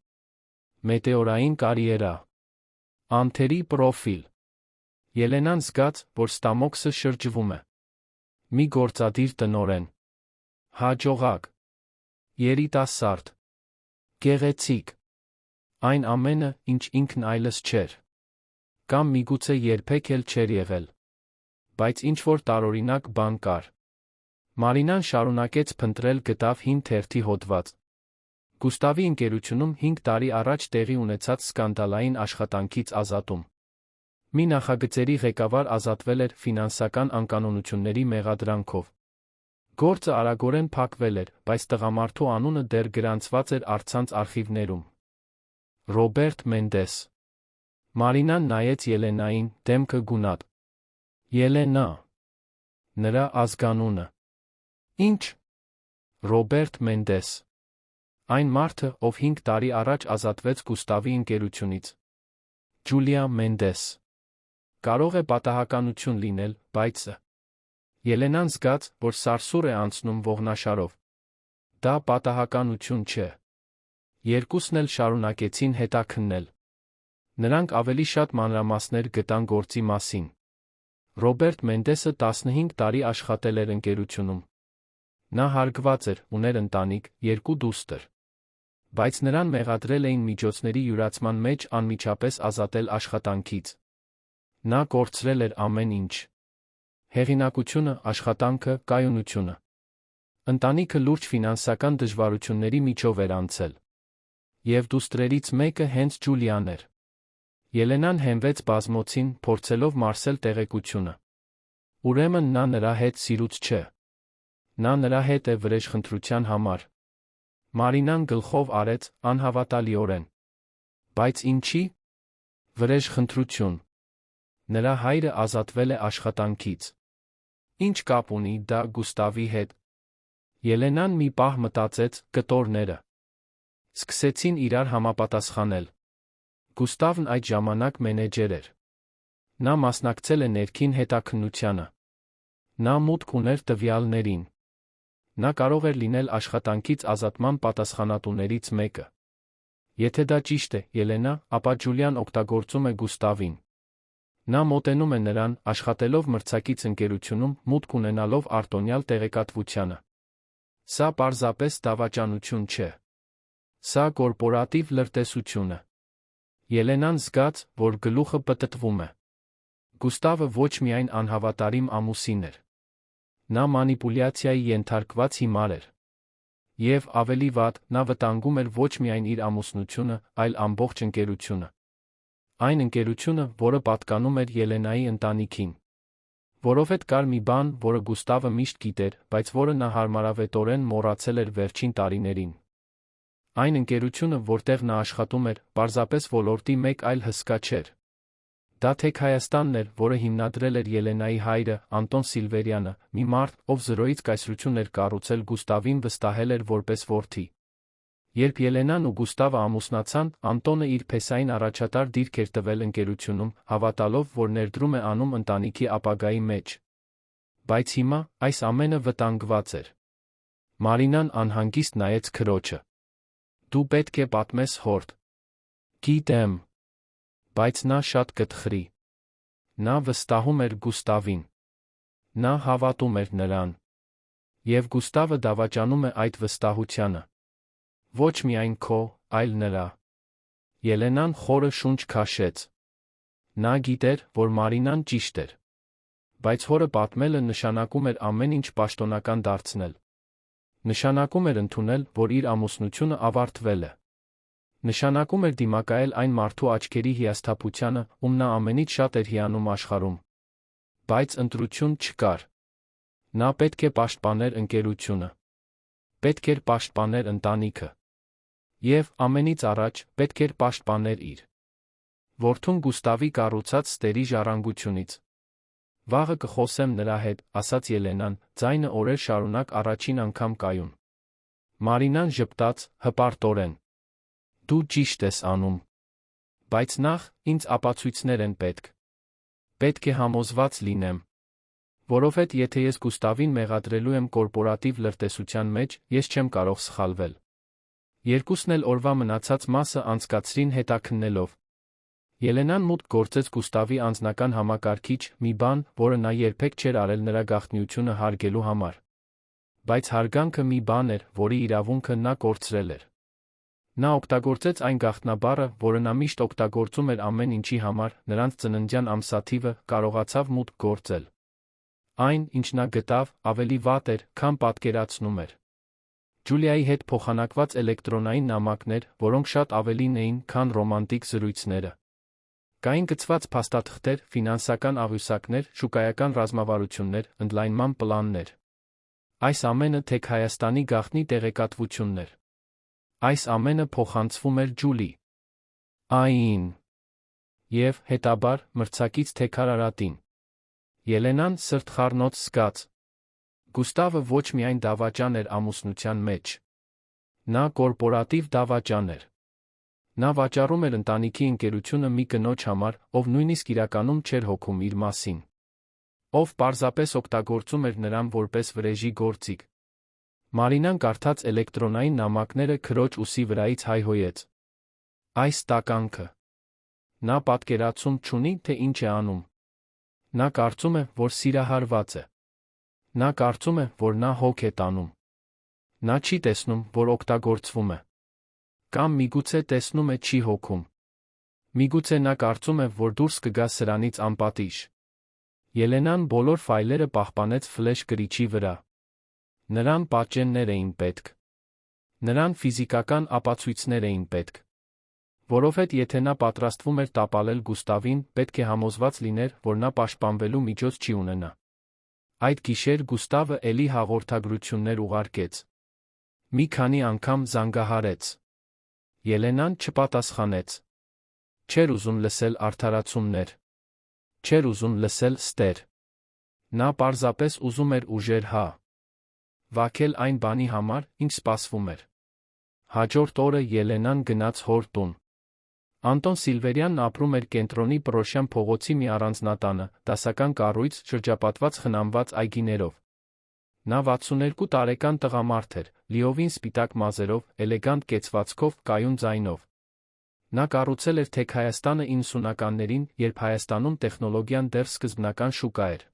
Speaker 1: Մետեորային կարիերա։ Անթերի պրոֆիլ։ Ելենան զգաց, որ ստամոքսը շրջվում է։ Մի գործադիր տնօրեն։ Հաջողակ։ Երիտասարդ։ Գեղեցիկ։ Այն ամենը, ինչ ինքն այլս չէր։ Կամ միգուցե երբեք էլ չէր եղել։ Բայց ինչ-որ տարօրինակ բան կար։ Մարինան շարունակեց փնտրել, գտավ հին թերթի հոդված։ Գուստավի ընկերությունում 5 տարի առաջ տեղի ունեցած սկանդալային աշխատանքից ազատում։ Մի նախագծերի ղեկավար ազատվել էր ֆինանսական անկանոնությունների մեղադրանքով։ Գործը արագորեն փակվել էր, բայց տղամարդու անունը դեռ գրանցված էր առցանց արխիվներում։ Ռոբերտ Մենդես։ Մարինան նայեց Ելենային, դեմքը գունատ։ Ելենա։ Նրա ազգանունը։ Ինչ։ Ռոբերտ Մենդես։ Այն մարդը, ով 5 տարի առաջ ազատվեց Գուստավի ընկերությունից։ Ջուլիա Մենդես։ Կարող է պատահականություն լինել, բայց… Ելենան զգաց, որ սարսուռ է անցնում ողնաշարով։ Դա պատահականություն չէ։ Երկուսն էլ շարունակեցին հետաքննել։ Նրանք ավելի շատ մանրամասներ գտան գործի մասին։ Ռոբերտ Մենդեսը 15 տարի աշխատել էր ընկերությունում։ Նա հարգված էր, ուներ ընտանիք, 2 դուստր։ Բայց նրան մեղադրել էին միջոցների յուրացման մեջ անմիջապես ազատել աշխատանքից։ Նա կորցրել էր ամեն ինչ։ Հեղինակությունը, աշխատանքը, կայունությունը։ Ընտանիքը լուրջ ֆինանսական դժվարությունների միջով էր անցել։ Եվ դուստրերից մեկը հենց Ջուլիան էր։ Ելենան հենվեց բազմոցին, փորձելով մարսել տեղեկությունը։ Ուրեմն նա նրա հետ սիրուց չէ։ Նա նրա հետ է վրեժխնդրության համար։ Մարինան գլխով արեց, անհավատալիորեն։ Բայց ինչի՞։ Վրեժխնդրություն։ Նրա հայրը ազատվել է աշխատանքից։ Ինչ կապ ունի դա Գուստավի հետ։ Ելենան մի պահ մտածեց, կտորները սկսեցին իրար համապատասխանել։ Գուստավն այդ ժամանակ մենեջեր էր։ Նա մասնակցել է ներքին հետաքննությանը։ Նա մուտք ուներ տվյալներին։ Նա կարող էր լինել աշխատանքից ազատման պատասխանատուներից մեկը։ Եթե դա ճիշտ է, Ելենա, ապա Ջուլիան օգտագործում է Գուստավին։ Նա մոտենում է նրան, աշխատելով մրցակից ընկերությունում, մուտք ունենալով արտոնյալ տեղեկատվությանը։ Սա պարզապես դավաճանություն չէ։ Սա կորպորատիվ լրտեսություն է։ Ելենան զգաց, որ գլուխը պտտվում է։ Գուստավը ոչ միայն անհավատարիմ ամուսին էր։ Նա մանիպուլյացիայի ենթարկված հիմար էր։ Եվ, ավելի վատ, նա վտանգում էր ոչ միայն իր ամուսնությունը, այլ ամբողջ ընկերությունը։ Այն ընկերությունը, որը պատկանում էր Ելենայի ընտանիքին։ Որովհետև կար մի բան, որը Գուստավը միշտ գիտեր, բայց որը նա հարմարավետորեն մոռացել էր վերջին տարիներին։ Այն ընկերությունը, որտեղ նա աշխատում էր, պարզապես ոլորտի մեկ այլ հսկա չէր։ Դա Թեք Հայաստանն էր, որը հիմնադրել էր Ելենայի հայրը, Անտոն Սիլվերյանը, մի մարդ, ով զրոյից կայսրություն էր կառուցել, Գուստավին վստահել էր որպես որդի։ Երբ Ելենան ու Գուստավը ամուսնացան, Անտոնը իր փեսային առաջատար դիրք էր տվել ընկերությունում, հավատալով, որ ներդրում է անում ընտանիքի ապագայի մեջ։ Բայց հիմա, այս ամենը վտանգված էր։ Մարինան անհանգիստ նայեց քրոջը։ Դու պետք է պատմես հորդ։ Գիտեմ։ Բայց նա շատ կտխրի։ Նա վստահում էր Գուստավին։ Նա հավատում էր նրան։ Եվ Գուստավը դավաճանում է այդ վստահությանը։ Ոչ միայն քո, այլ նրա։ Ելենան խորը շունչ քաշեց։ Նա գիտեր, որ Մարինան ճիշտ էր։ Բայց հորը պատմելը նշանակում էր ամեն ինչ պաշտոնական դարձնել։ Նշանակում էր ընդունել, որ իր ամուսնությունը ավարտվել է։ Նշանակում էր դիմակայել այն մարդու աչքերի հիասթափությանը, ում նա ամենից շատ էր հիանում աշխարհում։ Բայց ընտրություն չկար։ Նա պետք է պաշտպաներ ընկերությունը։ Պետք էր պաշտպաներ ընտանիքը։ Եվ, ամենից առաջ, պետք էր պաշտպաներ իր որդուն Գուստավի կառուցած ստերի ժառանգությունից։ Վաղը կխոսեմ նրա հետ, ասաց Ելենան, ձայնը օրեր շարունակ առաջին անգամ կայուն։ Մարինան ժպտաց, հպարտորեն։ Դու ճիշտ ես անում։ Բայց նախ, ինձ ապացույցներ են պետք։ Պետք է համոզված լինեմ։ Որովհետև եթե ես Գուստավին մեղադրելու եմ կորպորատիվ լրտեսության մեջ, ես չեմ կարող սխալվել։ Երկուսն էլ օրվա մնացած մասը անցկացրին հետաքննելով։ Ելենան մուտք գործեց Գուստավի անձնական համակարգիչ, մի բան, որը նա երբեք չէր արել նրա գաղտնիությունը հարգելու համար։ Բայց հարգանքը մի բան էր, որի իրավունքը նա կորցրել էր։ Նա օգտագործեց այն գաղտնաբառը, որը նա միշտ օգտագործում էր ամեն ինչի համար, նրանց ծննդյան ամսաթիվը, կարողացավ մուտք գործել։ Այն, ինչ նա գտավ, ավելի վատ էր, քան պատկերացնում էր։ Ջուլիայի հետ փոխանակված էլեկտրոնային նամակներ, որոնք շատ ավելին էին, քան ռոմանտիկ զրույցները։ Կային գծված փաստաթղթեր, ֆինանսական աղյուսակներ, շուկայական ռազմավարություններ, ընդլայնման պլաններ։ Այս ամենը թեք Հայաստանի գաղտնի տեղեկատվություններ։ Այս ամենը փոխանցվում էր Ջուլի Ա.ին և, հետաբար, մրցակից Թեքար Արարատին։ Ելենան սրտխառնոց զգաց։ Գուստավը ոչ միայն դավաճան էր ամուսնության մեջ։ Նա կորպորատիվ դավաճան էր։ Նա վաճառում էր ընտանիքի ընկերությունը մի կնոջ համար, ով նույնիսկ իրականում չէր հոգում իր մասին։ Ով պարզապես օգտագործում էր նրան որպես վրեժի գործիք։ Մարինան կարդաց էլեկտրոնային նամակները քրոջ ուսի վրայից հայհոյեց։ Այս տականքը։ Նա պատկերացում չունի, թե ինչ է անում։ Նա կարծում է, որ սիրահարված է։ Նա կարծում է, որ նա հոգ է տանում։ Նա չի տեսնում, որ օգտագործվում է։ Կամ միգուցե տեսնում է, չի հոգում։ Միգուցե նա կարծում է, որ դուրս կգա սրանից անպատիժ։ Ելենան բոլոր ֆայլերը պահպանեց ֆլեշ գրիչի վրա։ Նրան պատճեններ էին պետք։ Նրան ֆիզիկական ապացույցներ էին պետք։ Որովհետև եթե նա պատրաստվում էր տապալել Գուստավին, պետք է համոզված լիներ, որ նա պաշտպանվելու միջոց չի ունենա։ Այդ գիշեր Գուստավը էլի հաղորդագրություններ ուղարկեց։ Մի քանի անգամ զանգահարեց։ Ելենան չպատասխանեց։ Չէր ուզում լսել արդարացումներ։ Չէր ուզում լսել ստեր։ Նա պարզապես ուզում էր ուժեր վաքել այն բանի համար, ինչ սպասվում էր։ Հաջորդ օրը Ելենան գնաց հոր տուն։ Անտոն Սիլվերյանն ապրում էր կենտրոնի Պրոշյան փողոցի մի առանձնատանը, դասական կառույց, շրջապատված խնամված այգիներով։ Նա 62 տարեկան տղամարդ էր, լիովին սպիտակ մազերով, էլեգանտ կեցվածքով, կայուն ձայնով։ Նա կառուցել էր թեք Հայաստանը 90-ականներին, երբ Հայաստանում տեխնոլոգիան դեռ սկզբնական շուկա էր։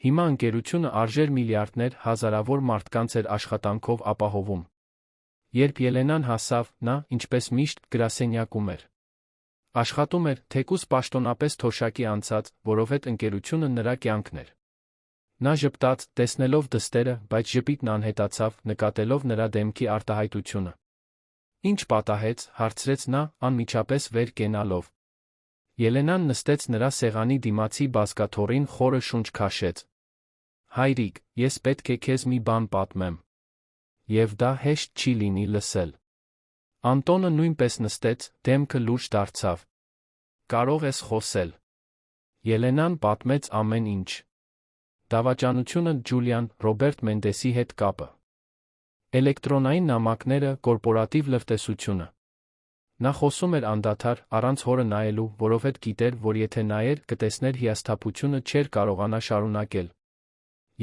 Speaker 1: Հիմա ընկերությունը արժեր միլիարդներ, հազարավոր մարդկանց էր աշխատանքով ապահովում։ Երբ Ելենան հասավ, նա, ինչպես միշտ, գրասենյակում էր։ Աշխատում էր, թեկուզ պաշտոնապես թոշակի անցած, որովհետև ընկերությունը նրա կյանքն էր։ Նա ժպտաց, տեսնելով դստերը, բայց ժպիտն անհետացավ, նկատելով նրա դեմքի արտահայտությունը։ Ինչ պատահեց, հարցրեց նա, անմիջապես վեր կենալով։ Ելենան նստեց նրա սեղանի դիմացի բազկաթոռին, խորը շունչ քաշեց։ Հայրիկ, ես պետք է քեզ մի բան պատմեմ։ Եվ դա հեշտ չի լինի լսել։ Անտոնը նույնպես նստեց, դեմքը լուրջ դարձավ։ Կարող ես խոսել։ Ելենան պատմեց ամեն ինչ։ Դավաճանությունը, Ջուլիան, Ռոբերտ Մենդեսի հետ կապը։ Էլեկտրոնային նամակները, կորպորատիվ լրտեսությունը։ Նա խոսում էր անդադար, առանց հորը նայելու, որովհետև գիտեր, որ եթե նայեր, կտեսներ հիասթափությունը չէր կարողանա շարունակել։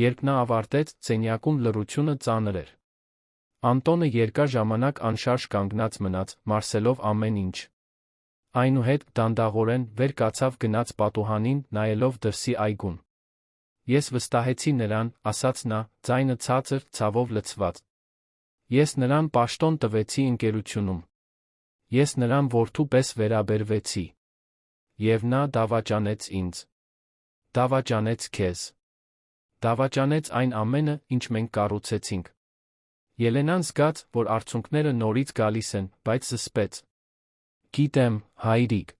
Speaker 1: Երբ նա ավարտեց, սենյակում լռությունը ծանր էր։ Անտոնը երկար ժամանակ անշարժ կանգնած մնաց, մարսելով ամեն ինչ։ Այնուհետ, դանդաղորեն, վեր կացավ գնաց պատուհանին, նայելով դրսի այգուն։ Ես վստահեցի նրան, ասաց նա, ձայնը ցածր, ցավով լցված։ Ես նրան պաշտոն տվեցի ընկերությունում։ Ես նրան որդու պես վերաբերվեցի։ Եվ նա դավաճանեց ինձ։ Դավաճանեց քեզ։ Դավաճանեց այն ամենը, ինչ մենք կառուցեցինք։ Ելենան զգաց, որ արցունքները նորից գալիս են, բայց զսպեց։ Գիտեմ, հայրիկ։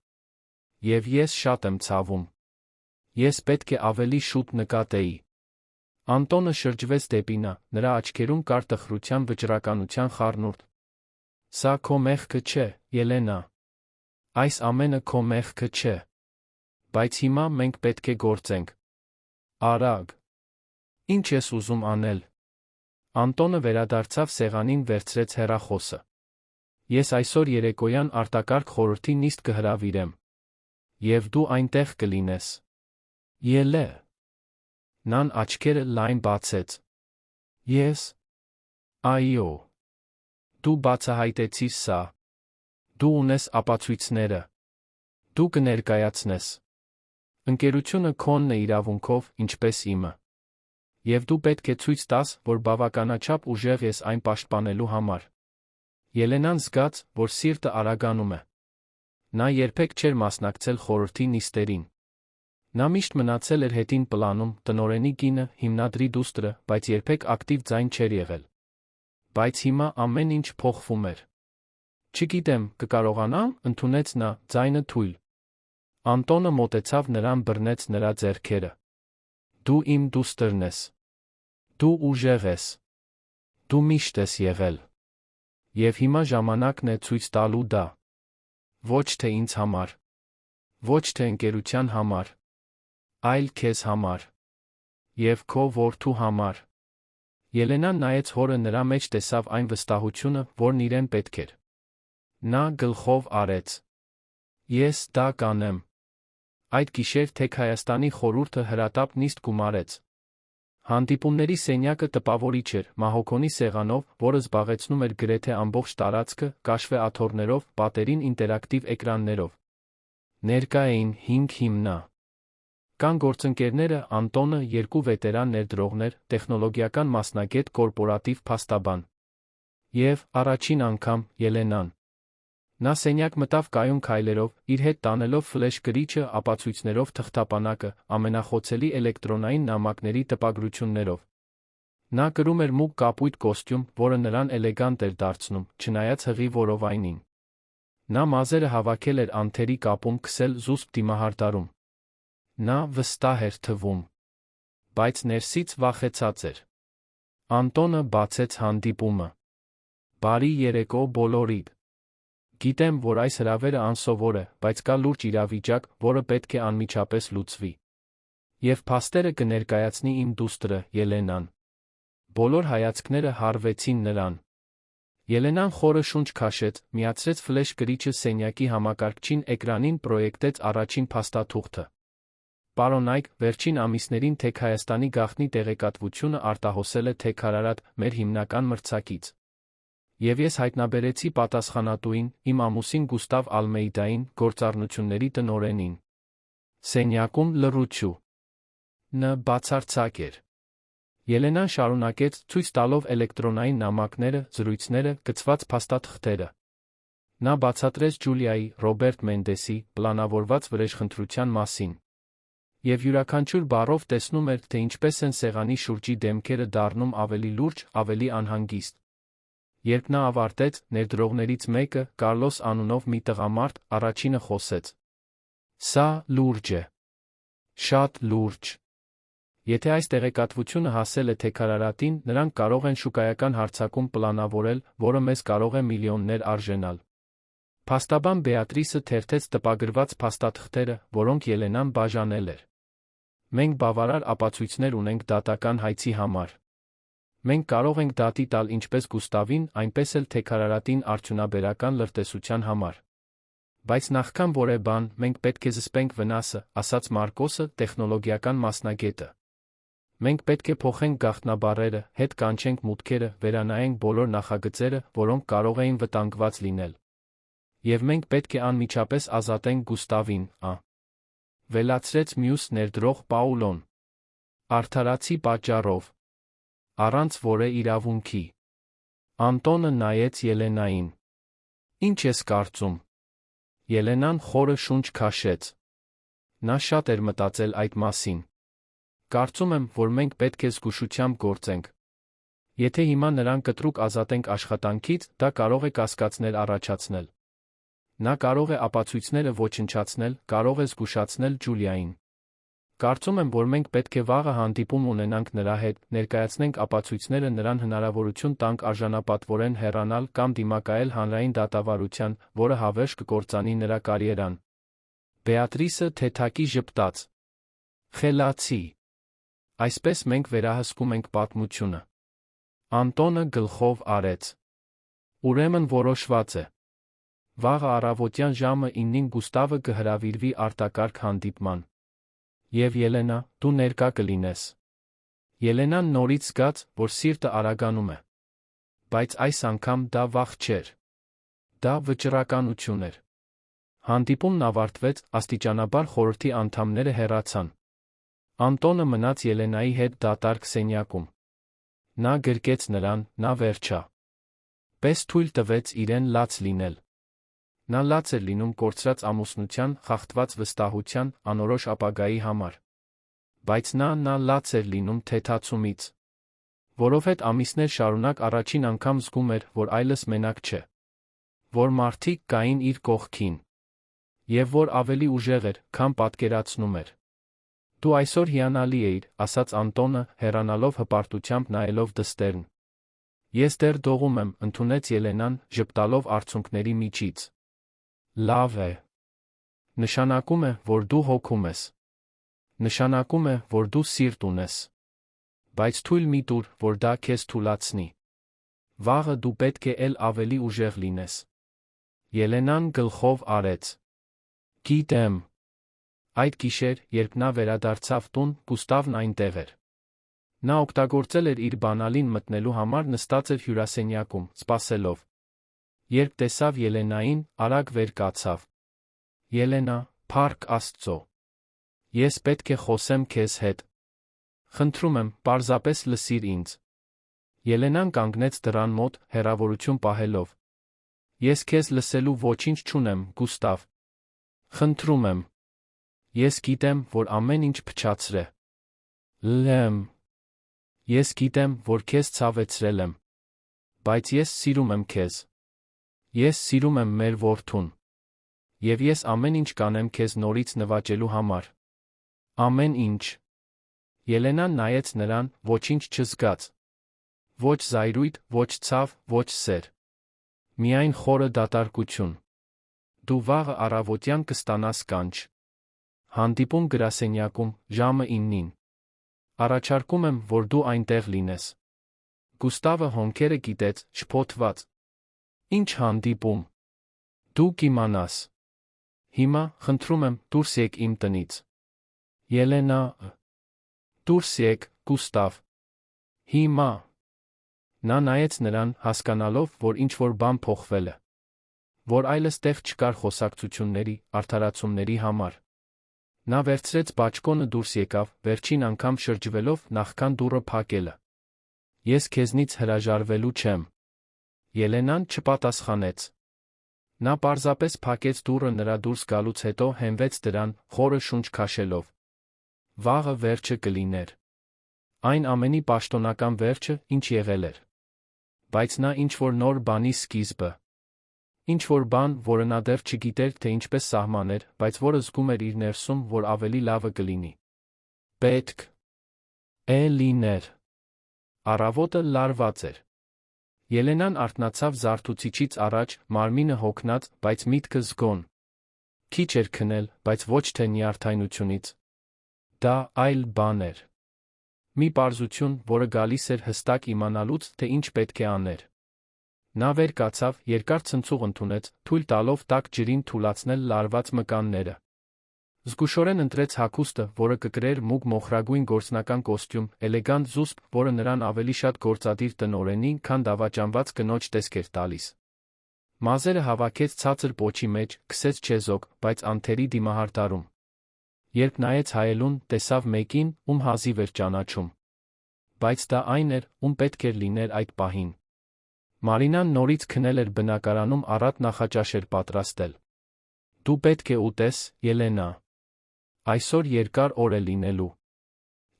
Speaker 1: Եվ ես շատ եմ ցավում։ Ես պետք է ավելի շուտ նկատեի։ Անտոնը շրջվեց դեպի նա, նրա աչքերում կար տխրության վճռականության խառնուրդ։ Սա քո մեղքը չէ, Ելենա։ Այս ամենը քո մեղքը չէ։ Բայց հիմա մենք պետք է գործենք։ Արագ։ Ինչ ես ուզում անել։ Անտոնը վերադարձավ սեղանին, վերցրեց հեռախոսը։ Ես այսօր երեկոյան արտակարգ խորհրդի նիստ կհրավիրեմ։ Եվ դու այնտեղ կլինես։ Ելե։ Նան աչքերը լայն բացեց։ Ես։ Այո։ Դու բացահայտեցիր սա։ Դու ունես ապացույցները։ Դու կներկայացնես։ Ընկերությունը քոնն է իրավունքով, ինչպես իմը։ Եվ դու պետք է ցույց տաս, որ բավականաչափ ուժեղ ես այն պաշտպանելու համար։ Ելենան զգաց, որ սիրտը արագանում է։ Նա երբեք չէր մասնակցել խորհրդի նիստերին։ Նա միշտ մնացել էր հետին պլանում, տնօրենի կինը, հիմնադրի դուստրը, բայց երբեք ակտիվ ձայն չէր եղել։ Բայց հիմա ամեն ինչ փոխվում էր։ Չգիտեմ, կկարողանամ, ընդունեց նա, ձայնը թույլ։ Անտոնը մոտեցավ նրան, բռնեց նրա ձեռքերը։ Դու իմ դուստրն ես։ Դու ուժեղ ես։ Դու միշտ ես եղել։ Եվ հիմա ժամանակն է ցույց տալու դա։ Ոչ թե ինձ համար։ Ոչ թե ընկերության համար։ Այլ քեզ համար։ Եվ քո որդու համար։ Ելենան նայեց հորը, նրա մեջ տեսավ այն վստահությունը, որն իրեն պետք էր։ Նա գլխով արեց։ Ես դա կանեմ։ Այդ գիշեր Թեք Հայաստանի խորհուրդը հրատապ նիստ գումարեց։ Հանդիպումների սենյակը տպավորիչ էր, մահոքոնի սեղանով, որը զբաղեցնում էր գրեթե ամբողջ տարածքը, կաշվե աթոռներով, պատերին ինտերակտիվ էկրաններով։ Ներկա էին 5 հիմնա. Կան գործընկերները, Անտոնը, 2 վետերան ներդրողներ, տեխնոլոգիական մասնագետ, կորպորատիվ փաստաբան։ Եվ, առաջին անգամ, Ելենան։ Նա սենյակ մտավ կայուն քայլերով, իր հետ տանելով ֆլեշ գրիչը, ապացույցներով թղթապանակը, ամենախոցելի էլեկտրոնային նամակների տպագրություններով։ Նա կրում էր մուգ կապույտ կոստյում, որը նրան էլեգանտ էր դարձնում, չնայած հղի որովայնին։ Նա մազերը հավաքել էր անթերի կապում, քսել զուսպ դիմահարդարում։ Նա վստահ էր թվում, բայց ներսից վախեցած էր։ Անտոնը բացեց հանդիպումը։ Բարի երեկո բոլորիդ։ Գիտեմ, որ այս հրավերը անսովոր է, բայց կա լուրջ իրավիճակ, որը պետք է անմիջապես լուծվի։ Եվ փաստերը կներկայացնի իմ դուստրը, Ելենան։ Բոլոր հայացքները հառվեցին նրան։ Ելենան խորը շունչ քաշեց, միացրեց ֆլեշ գրիչը սենյակի համակարգչին, էկրանին պրոյեկտեց առաջին փաստաթուղթը։ Պարոն Այգ, վերջին ամիսներին Թեք Հայաստանի գաղտնի տեղեկատվությունը արտահոսել է Թեք Արարատ, մեր հիմնական մրցակից։ Եվ ես հայտնաբերեցի պատասխանատուին, իմ ամուսին Գուստավ Ալմեիդային, գործառնությունների տնօրենին։ Սենյակում լռություն։ Նա բացարձակ էր։ Ելենան շարունակեց, ցույց տալով էլեկտրոնային նամակները, զրույցները, գծված փաստաթղթերը։ Նա բացատրեց Ջուլիայի, Ռոբերտ Մենդեսի, պլանավորված վրեժխնդրության մասին։ Եվ յուրաքանչյուր բառով տեսնում էր, թե ինչպես են սեղանի շուրջի դեմքերը դառնում ավելի լուրջ, ավելի անհանգիստ։ Երբ նա ավարտեց, ներդրողներից մեկը, Կարլոս անունով մի տղամարդ, առաջինը խոսեց. Սա լուրջ է։ Շատ լուրջ։ Եթե այս տեղեկատվությունը հասել է Թեք Արարատին, նրանք կարող են շուկայական հարձակում պլանավորել, որը մեզ կարող է միլիոններ արժենալ։ Փաստաբան Բեատրիսը թերթեց տպագրված փաստաթղթերը, որոնք Ելենան բաժանել էր։ Մենք բավարար ապացույցներ ունենք դատական հայցի համար։ Մենք կարող ենք դատի տալ ինչպես Գուստավին, այնպես էլ Թեք Արարատին արդյունաբերական լրտեսության համար։ Բայց նախքան որևէ բան, մենք պետք է զսպենք վնասը, ասաց Մարկոսը, տեխնոլոգիական մասնագետը։ Մենք պետք է փոխենք գաղտնաբառերը, հետ կանչենք մուտքերը, վերանայենք բոլոր նախագծերը, որոնք կարող էին վտանգված լինել։ Եվ մենք պետք է անմիջապես ազատենք Գուստավին, վերացրեց մյուս ներդրող Պաուլոն։ Արդարացի պատճառով։ Առանց որե իրավունքի։ Անտոնը նայեց Ելենային։ Ինչ ես կարծում։ Ելենան խորը շունչ քաշեց։ Նա շատ էր մտածել այդ մասին։ Կարծում եմ, որ մենք պետք է զգուշությամբ գործենք։ Եթե հիմա նրան կտրուկ ազատենք աշխատանքից, դա կարող է կասկածներ առաջացնել։ Նա կարող է ապացույցները ոչնչացնել, կարող է զգուշացնել Ջուլիային։ Կարծում եմ, որ մենք պետք է վաղը հանդիպում ունենանք նրա հետ, ներկայացնենք ապացույցները, նրան հնարավորություն տանք արժանապատվորեն հեռանալ կամ դիմակայել հանրային դատավարության, որը հավերժ կկործանի նրա կարիերան։ Բեատրիսը թեթակի ժպտաց։ Խելացի։ Այսպես մենք վերահսկում ենք պատմությունը։ Անտոնը գլխով արեց։ Ուրեմն որոշված է։ Վաղը առավոտյան ժամը 9-ին Գուստավը կհրավիրվի արտակարգ հանդիպման։ Եվ Ելենա, դու ներկա կլինես։ Ելենան նորից զգաց, որ սիրտը արագանում է։ Բայց այս անգամ դա վախ չէր։ Դա վճռականություն էր։ Հանդիպումն ավարտվեց, աստիճանաբար խորհրդի անդամները հեռացան։ Անտոնը մնաց Ելենայի հետ դատարկ սենյակում։ Նա գրկեց նրան, նա վերջա։ Պես թույլ տվեց իրեն լաց լինել։ Նա լաց էր լինում կորցրած ամուսնության, խախտված վստահության, անորոշ ապագայի համար։ Բայց նա լաց էր լինում թեթացումից։ Որովհետև ամիսներ շարունակ առաջին անգամ զգում էր, որ այլս մենակ չէ։ Որ մարդիկ կային իր կողքին։ Եվ որ ավելի ուժեղ էր, քան պատկերացնում էր։ Դու այսօր հիանալի էիր, ասաց Անտոնը, հեռանալով հպարտությամբ նայելով դստերն։ Ես դեռ դողում եմ, ընդունեց Ելենան, ժպտալով արցունքների միջից։ Լավ է։ Նշանակում է, որ դու հոգում ես։ Նշանակում է, որ դու սիրտ ունես։ Բայց թույլ մի տուր, որ դա քեզ թուլացնի։ Վաղը դու պետք է էլ ավելի ուժեղ լինես։ Ելենան գլխով արեց։ Գիտեմ։ Այդ գիշեր, երբ նա վերադարձավ տուն, Գուստավն այնտեղ էր։ Նա օգտագործել էր իր բանալին մտնելու համար նստած էր հյուրասենյակում, սպասելով։ Երբ տեսավ Ելենային, արագ վեր կացավ։ Ելենա, փառք Աստծո։ Ես պետք է խոսեմ քեզ հետ։ Խնդրում եմ, պարզապես լսիր ինձ։ Ելենան կանգնեց դռան մոտ, հեռավորություն պահելով։ Ես քեզ լսելու ոչինչ չունեմ, Գուստավ։ Խնդրում եմ։ Ես գիտեմ, որ ամեն ինչ փչացրե։ Լեմ։ Ես գիտեմ, որ քեզ ցավեցրել եմ։ Բայց ես սիրում եմ քեզ։ Ես սիրում եմ մեր որդուն։ Եվ ես ամեն ինչ կանեմ քեզ նորից նվաճելու համար։ Ամեն ինչ։ Ելենան նայեց նրան, ոչինչ չզգաց։ Ոչ զայրույթ, ոչ ցավ, ոչ սեր։ Միայն խորը դատարկություն։ Դու վաղը առավոտյան կստանաս կանչ։ Հանդիպում գրասենյակում, ժամը 9-ին։ Առաջարկում եմ, որ դու այնտեղ լինես։ Գուստավը հոնքերը կիտեց, շփոթված։ Ինչ հանդիպում։ Դու կիմանաս։ Հիմա, խնդրում եմ, դուրս եկ իմ տնից։ Ելենա։ Դուրս եկ, Գուստավ։ Հիմա։ Նա նայեց նրան, հասկանալով, որ ինչ-որ բան փոխվել է։ Որ այլս տեղ չկար խոսակցությունների, արդարացումների համար։ Նա վերցրեց բաճկոնը դուրս եկավ, վերջին անգամ շրջվելով, նախքան դուռը փակելը։ Ես քեզնից հրաժարվելու չեմ։ Ելենան չպատասխանեց։ Նա պարզապես փակեց դուռը նրա դուրս գալուց հետո հենվեց դրան, խորը շունչ քաշելով։ Վաղը վերջը կլիներ։ Այն ամենի պաշտոնական վերջը, ինչ եղել էր։ Բայց նա ինչ-որ նոր բանի սկիզբը։ Ինչ-որ բան, որը նա դեռ չգիտեր, թե ինչպես սահմաներ, բայց որը զգում էր իր ներսում, որ ավելի լավը կլինի։ Պետք է լիներ։ Առավոտը լարված էր։ Ելենան արթնացավ զարթուցիչից առաջ, մարմինը հոգնած, բայց միտքը զգոն։ Քիչ էր քնել, բայց ոչ թե նյարդայնությունից։ Դա այլ բան էր։ Մի պարզություն, որը գալիս էր հստակ իմանալուց, թե ինչ պետք է աներ։ Նա վեր կացավ, երկար ցնցուղ ընդունեց, թույլ տալով տաք ջրին թուլացնել լարված մկանները։ Զգուշորեն ընտրեց հագուստը, որը կկրեր մուգ մոխրագույն գործնական կոստյում, էլեգանտ զուսպ, որը նրան ավելի շատ գործադիր տնօրենի, քան դավաճանված կնոջ տեսք էր տալիս։ Մազերը հավաքեց ցածր պոչի մեջ, քսեց չեզոք, բայց անթերի դիմահարդարում։ Երբ նայեց հայելուն, տեսավ մեկին, ում հազիվ էր ճանաչում։ Բայց դա այն էր, ում պետք էր լիներ այդ պահին։ Մարինան նորից քնել էր բնակարանում առատ նախաճաշ էր պատրաստել։ Դու պետք է ուտես, Ելենա։ Այսօր երկար օր է լինելու։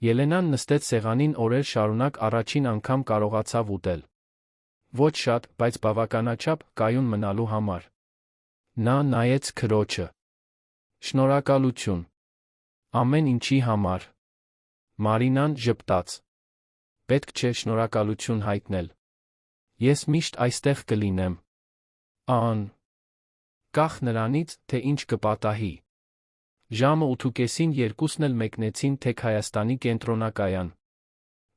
Speaker 1: Ելենան նստեց սեղանին օրեր շարունակ առաջին անգամ կարողացավ ուտել։ Ոչ շատ, բայց բավականաչափ կայուն մնալու համար։ Նա նայեց քրոջը։ Շնորհակալություն։ Ամեն ինչի համար։ Մարինան ժպտաց։ Պետք չէ շնորհակալություն հայտնել։ Ես միշտ այստեղ կլինեմ։ Ան։ Կախ նրանից, թե ինչ կպատահի։ Ժամը 8:30-ին երկուսն էլ մեկնեցին Թեք Հայաստանի կենտրոնակայան։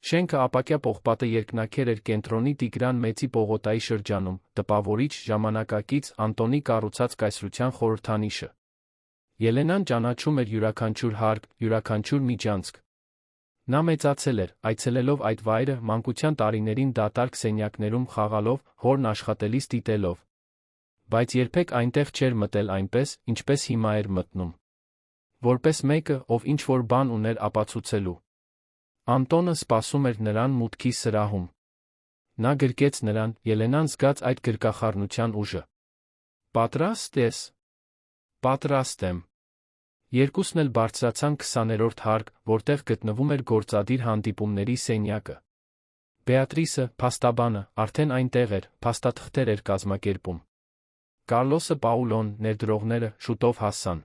Speaker 1: Շենքը ապակյա պողպատը երկնաքեր էր կենտրոնի Տիգրան Մեծի պողոտայի շրջանում, տպավորիչ, ժամանակակից, Անտոնի կառուցած կայսրության խորհրդանիշը։ Ելենան ճանաչում էր յուրաքանչյուր հարկ, յուրաքանչյուր միջանցք։ Նա մեծացել էր, այցելելով այդ վայրը, մանկության տարիներին դատարկ սենյակներում խաղալով, հորն աշխատելիս դիտելով։ Բայց երբեք այնտեղ չէր մտել այնպես, ինչպես հիմա էր մտնում։ Որպես մեկը, ով ինչ-որ բան ուներ ապացուցելու։ Անտոնը սպասում էր նրան մուտքի սրահում։ Նա գրկեց նրան, Ելենան զգաց այդ գրկախառնության ուժը։ Պատրաստ ես։ Պատրաստ եմ։ Երկուսն էլ բարձրացան 20-րդ հարկ, որտեղ գտնվում էր գործադիր հանդիպումների սենյակը։ Բեատրիսը, փաստաբանը, արդեն այնտեղ էր, փաստաթղթեր էր կազմակերպում։ Կարլոսը, Պաուլոն, ներդրողները շուտով հասան։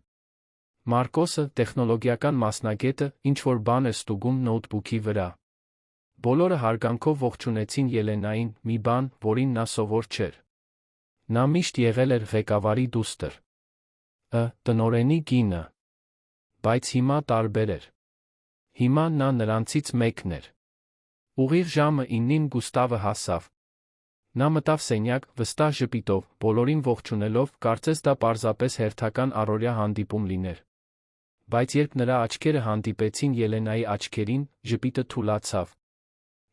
Speaker 1: Մարկոսը, տեխնոլոգիական մասնագետը, ինչ-որ բան էր ստուգում նոութբուքի վրա։ Բոլորը հարգանքով ողջունեցին Ելենային, մի բան, որին նա սովոր չէր։ Նա միշտ եղել էր ղեկավարի դուստր։ Տնօրենի կինը։ Բայց հիմա տարբեր էր։ Հիմա նա նրանցից մեկն էր։ Ուղիղ ժամը 9-ին Գուստավը հասավ։ Նա մտավ սենյակ, վստահ ժպիտով, բոլորին ողջունելով, կարծես դա պարզապես հերթական առօրյա հանդիպում լիներ։ Բայց երբ նրա աչքերը հանդիպեցին Ելենայի աչքերին, ժպիտը թուլացավ։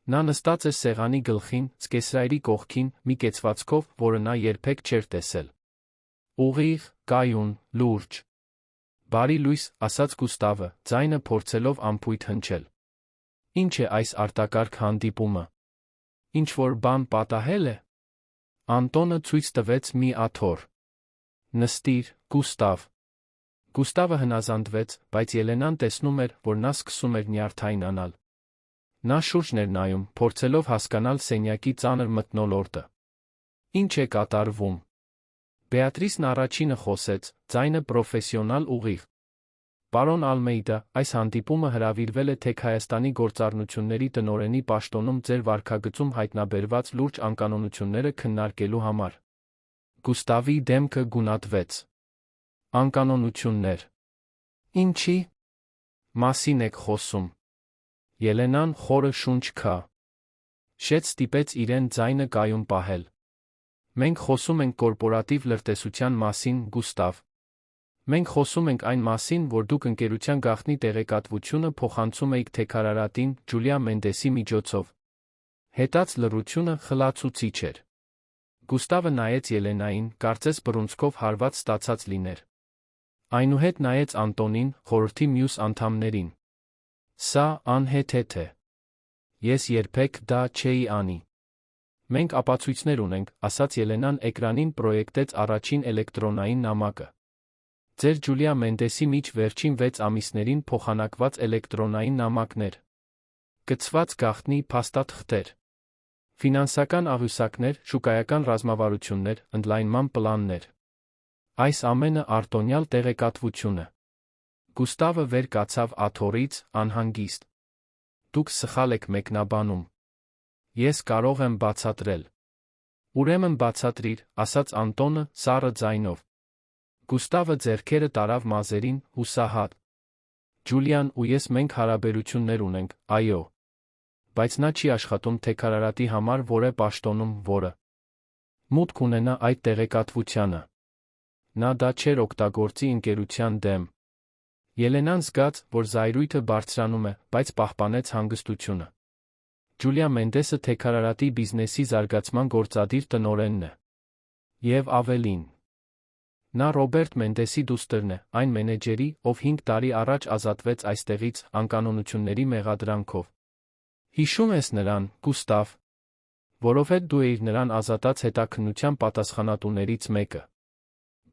Speaker 1: Նա նստած էր սեղանի գլխին, զգեսրայրի կողքին, մի կեցվածքով, որը նա երբեք չէր տեսել։ Ուղիղ, կայուն, լուրջ։ Բարի լույս, ասաց Գուստավը, ձայնը փորձելով անփույթ հնչել։ Ինչ է այս արտակարգ հանդիպումը։ Ինչ-որ բան պատահել է։ Անտոնը ցույց տվեց մի աթոռ։ Նստիր, Գուստավ։ Գուստավը հնազանդվեց, բայց Ելենան տեսնում էր, որ նա սկսում էր նյարդայնանալ։ Նա շուրջն էր նայում, փորձելով հասկանալ սենյակի ծանր մթնոլորտը։ Ինչ է կատարվում։ Բեատրիսն առաջինը խոսեց, ձայնը պրոֆեսիոնալ ուղիղ։ Պարոն Ալմեյդա, այս հանդիպումը հրավիրվել է թեք Հայաստանի գործառնությունների տնօրենի պաշտոնում ձեր վարքագծում հայտնաբերված լուրջ անկանոնությունները քննարկելու համար։ Գուստավի դեմքը գունատվեց։ Անկանոնություններ։ Ինչի՞ մասին եք խոսում։ Ելենան խորը շունչ քա։ Շետ ստիպեց իրեն ձայնը կայուն պահել։ Մենք խոսում ենք կորպորատիվ լրտեսության մասին, Գուստավ։ Մենք խոսում ենք այն մասին, որ դուք ընկերության գաղտնի տեղեկատվությունը փոխանցում էիք թեքարարատին Ջուլիա Մենդեսի միջոցով։ Հետաց լռությունը խլացուցիչ էր։ Գուստավը նայեց Ելենային, կարծես բռունցքով հարված ստացած լիներ։ Այնուհետ նայեց Անտոնին, խորհրդի մյուս անդամներին։ Սա անհեթեթ է։ Ես երբեք դա չէի անի։ Մենք ապացույցներ ունենք, ասաց Ելենան էկրանին պրոյեկտեց առաջին էլեկտրոնային նամակը։ Ձեր Ջուլիա Մենդեսի միջ վերջին 6 ամիսներին փոխանակված էլեկտրոնային նամակներ։ Կցված գաղտնի փաստաթղթեր։ Ֆինանսական աղյուսակներ, շուկայական ռազմավարություններ, ընդլայնման պլաններ։ Այս ամենը արտոնյալ տեղեկատվություն է։ Գուստավը վեր կացավ աթոռից, անհանգիստ։ Դուք սխալ եք մեկնաբանում։ Ես կարող եմ բացատրել։ Ուրեմն բացատրիր, ասաց Անտոնը, սառը ձայնով։ Գուստավը ձեռքերը տարավ մազերին, հուսահատ։ Ջուլիան ու ես մենք հարաբերություններ ունենք, այո։ Բայց նա չի աշխատում թեքարարատի համար, որ է պաշտոնում, որը մուտք ունենա այդ տեղեկատվությանը։ Նա դա չէր օգտագործի ընկերության դեմ։ Ելենան զգաց, որ զայրույթը բարձրանում է, բայց պահպանեց հանգստությունը։ Ջուլիա Մենդեսը թեքարարատի բիզնեսի զարգացման գործադիր տնօրենն է։ Եվ ավելին։ Նա Ռոբերտ Մենդեսի դուստրն է, այն մենեջերի, ով 5 տարի առաջ ազատվեց այստեղից, անկանոնությունների մեղադրանքով։ Հիշում ես նրան, Գուստավ։ Որովհետև դու էիր նրան ազատած հետաքննության պատասխանատուներից մեկը։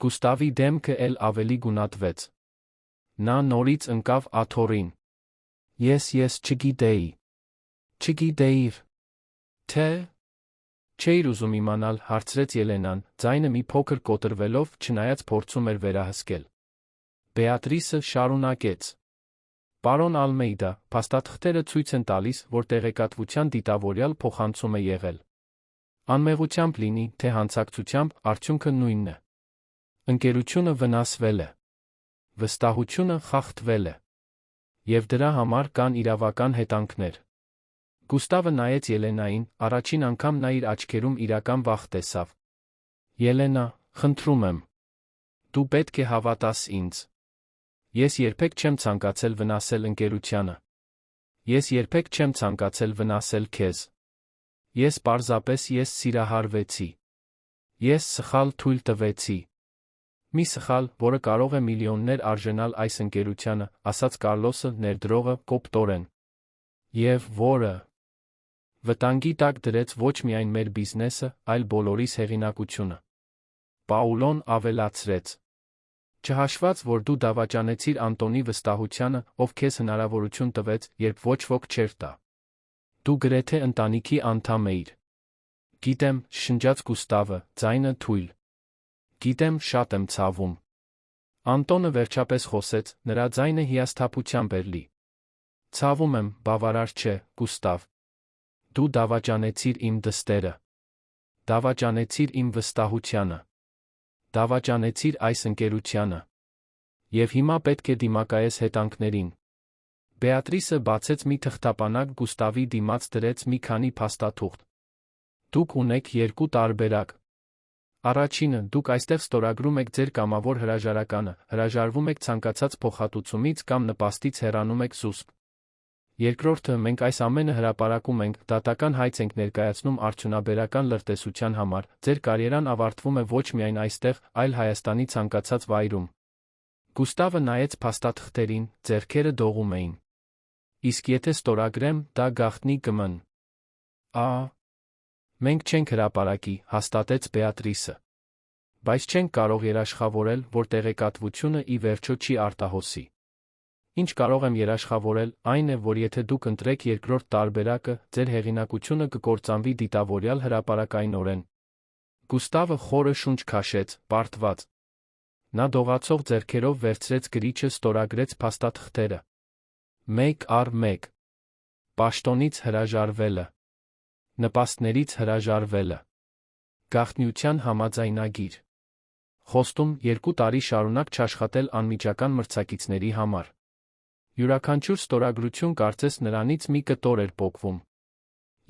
Speaker 1: Գուստավի դեմքը էլ ավելի գունատվեց։ Նա նորից ընկավ աթոռին։ Ես չգիտեի։ Չգիտեիր։ Թե։ Չէիր ուզում իմանալ, հարցրեց Ելենան, ձայնը մի փոքր կոտրվելով, չնայած փորձում էր վերահսկել։ Բեատրիսը շարունակեց. Պարոն Ալմեյդա, փաստաթղթերը ցույց են տալիս, որ տեղեկատվության դիտավորյալ փոխանցում է եղել։ Անմեղությամբ լինի, թե հանցակցությամբ, արդյունքը նույնն է։ Ընկերությունը վնասվել է։ Վստահությունը խախտվել է։ Եվ դրա համար կան իրավական հետանքներ։ Գուստավը նայեց Ելենային, առաջին անգամ նա իր աչքերում իրական վախ տեսավ։ Ելենա, խնդրում եմ։ Դու պետք է հավատաս ինձ։ Ես երբեք չեմ ցանկացել վնասել ընկերությանը։ Ես երբեք չեմ ցանկացել վնասել քեզ։ Ես պարզապես սիրահարվեցի։ Ես սխալ թույլ տվեցի։ Մի սխալ, որը կարող է միլիոններ արժանալ այս ընկերությանը, ասաց Կառլոսը ներդրողը կոպտորեն։ Եվ որը վտանգի տակ դրեց ոչ միայն մեր բիզնեսը, այլ բոլորիս հեղինակությունը։ Պաուլոն ավելացրեց. Չհաշված, որ դու դավաճանեցիր Անտոնի վստահությանը, ով քեզ հնարավորություն տվեց, երբ ոչ ոք չէր տա։ Դու գրեթե ընտանիքի անդամ էիր։ Գիտեմ, շնջաց Գուստավը, ձայնը թույլ։ Գիտեմ, շատ եմ ցավում։ Անտոնը վերջապես խոսեց, նրա ձայնը հիասթափությամբ էր լի։ Ցավում եմ, բավարար չէ, Գուստավ։ Դու դավաճանեցիր իմ դստերը։ Դավաճանեցիր իմ վստահությանը։ Դավաճանեցիր այս ընկերությանը։ Եվ հիմա պետք է դիմակայես հետանքներին։ Բեատրիսը բացեց մի թղթապանակ Գուստավի դիմաց դրեց մի քանի փաստաթուղթ։ Դուք ունեք երկու տարբերակ։ Առաջինը, դուք այստեղ ստորագրում եք ձեր կամավոր հրաժարականը, հրաժարվում եք ցանկացած փոխհատուցումից կամ նպաստից հեռանում եք զուսպ։ Երկրորդը, մենք այս ամենը հրապարակում ենք, դատական հայց ենք ներկայացնում արդյունաբերական լրտեսության համար, ձեր կարիերան ավարտվում է ոչ միայն այստեղ, այլ Հայաստանի ցանկացած վայրում։ Գուստավը նայեց փաստաթղթերին, ձեռքերը դողում էին։ Իսկ եթե ստորագրեմ, դա գաղտնի կմն։ Մենք չենք հրապարակի, հաստատեց Բեատրիսը։ Բայց չենք կարող երաշխավորել, որ տեղեկատվությունը ի վերջո չի արտահոսի։ Ինչ կարող եմ երաշխավորել, այն է, որ եթե դուք ընտրեք երկրորդ տարբերակը, ձեր հեղինակությունը կկործանվի դիտավորյալ հրապարակայնորեն։ Գուստավը խորը շունչ քաշեց, պարտված։ Նա դողացող ձեռքերով վերցրեց գրիչը, ստորագրեց փաստաթղթերը։ Մեկ առ մեկ։ Պաշտոնից հրաժարվելը։ Նպաստներից հրաժարվելը։ Գաղտնիության համաձայնագիր։ Խոստում 2 տարի շարունակ չաշխատել անմիջական մրցակիցների համար։ Յուրաքանչյուր ստորագրություն կարծես նրանից մի կտոր էր պոկվում։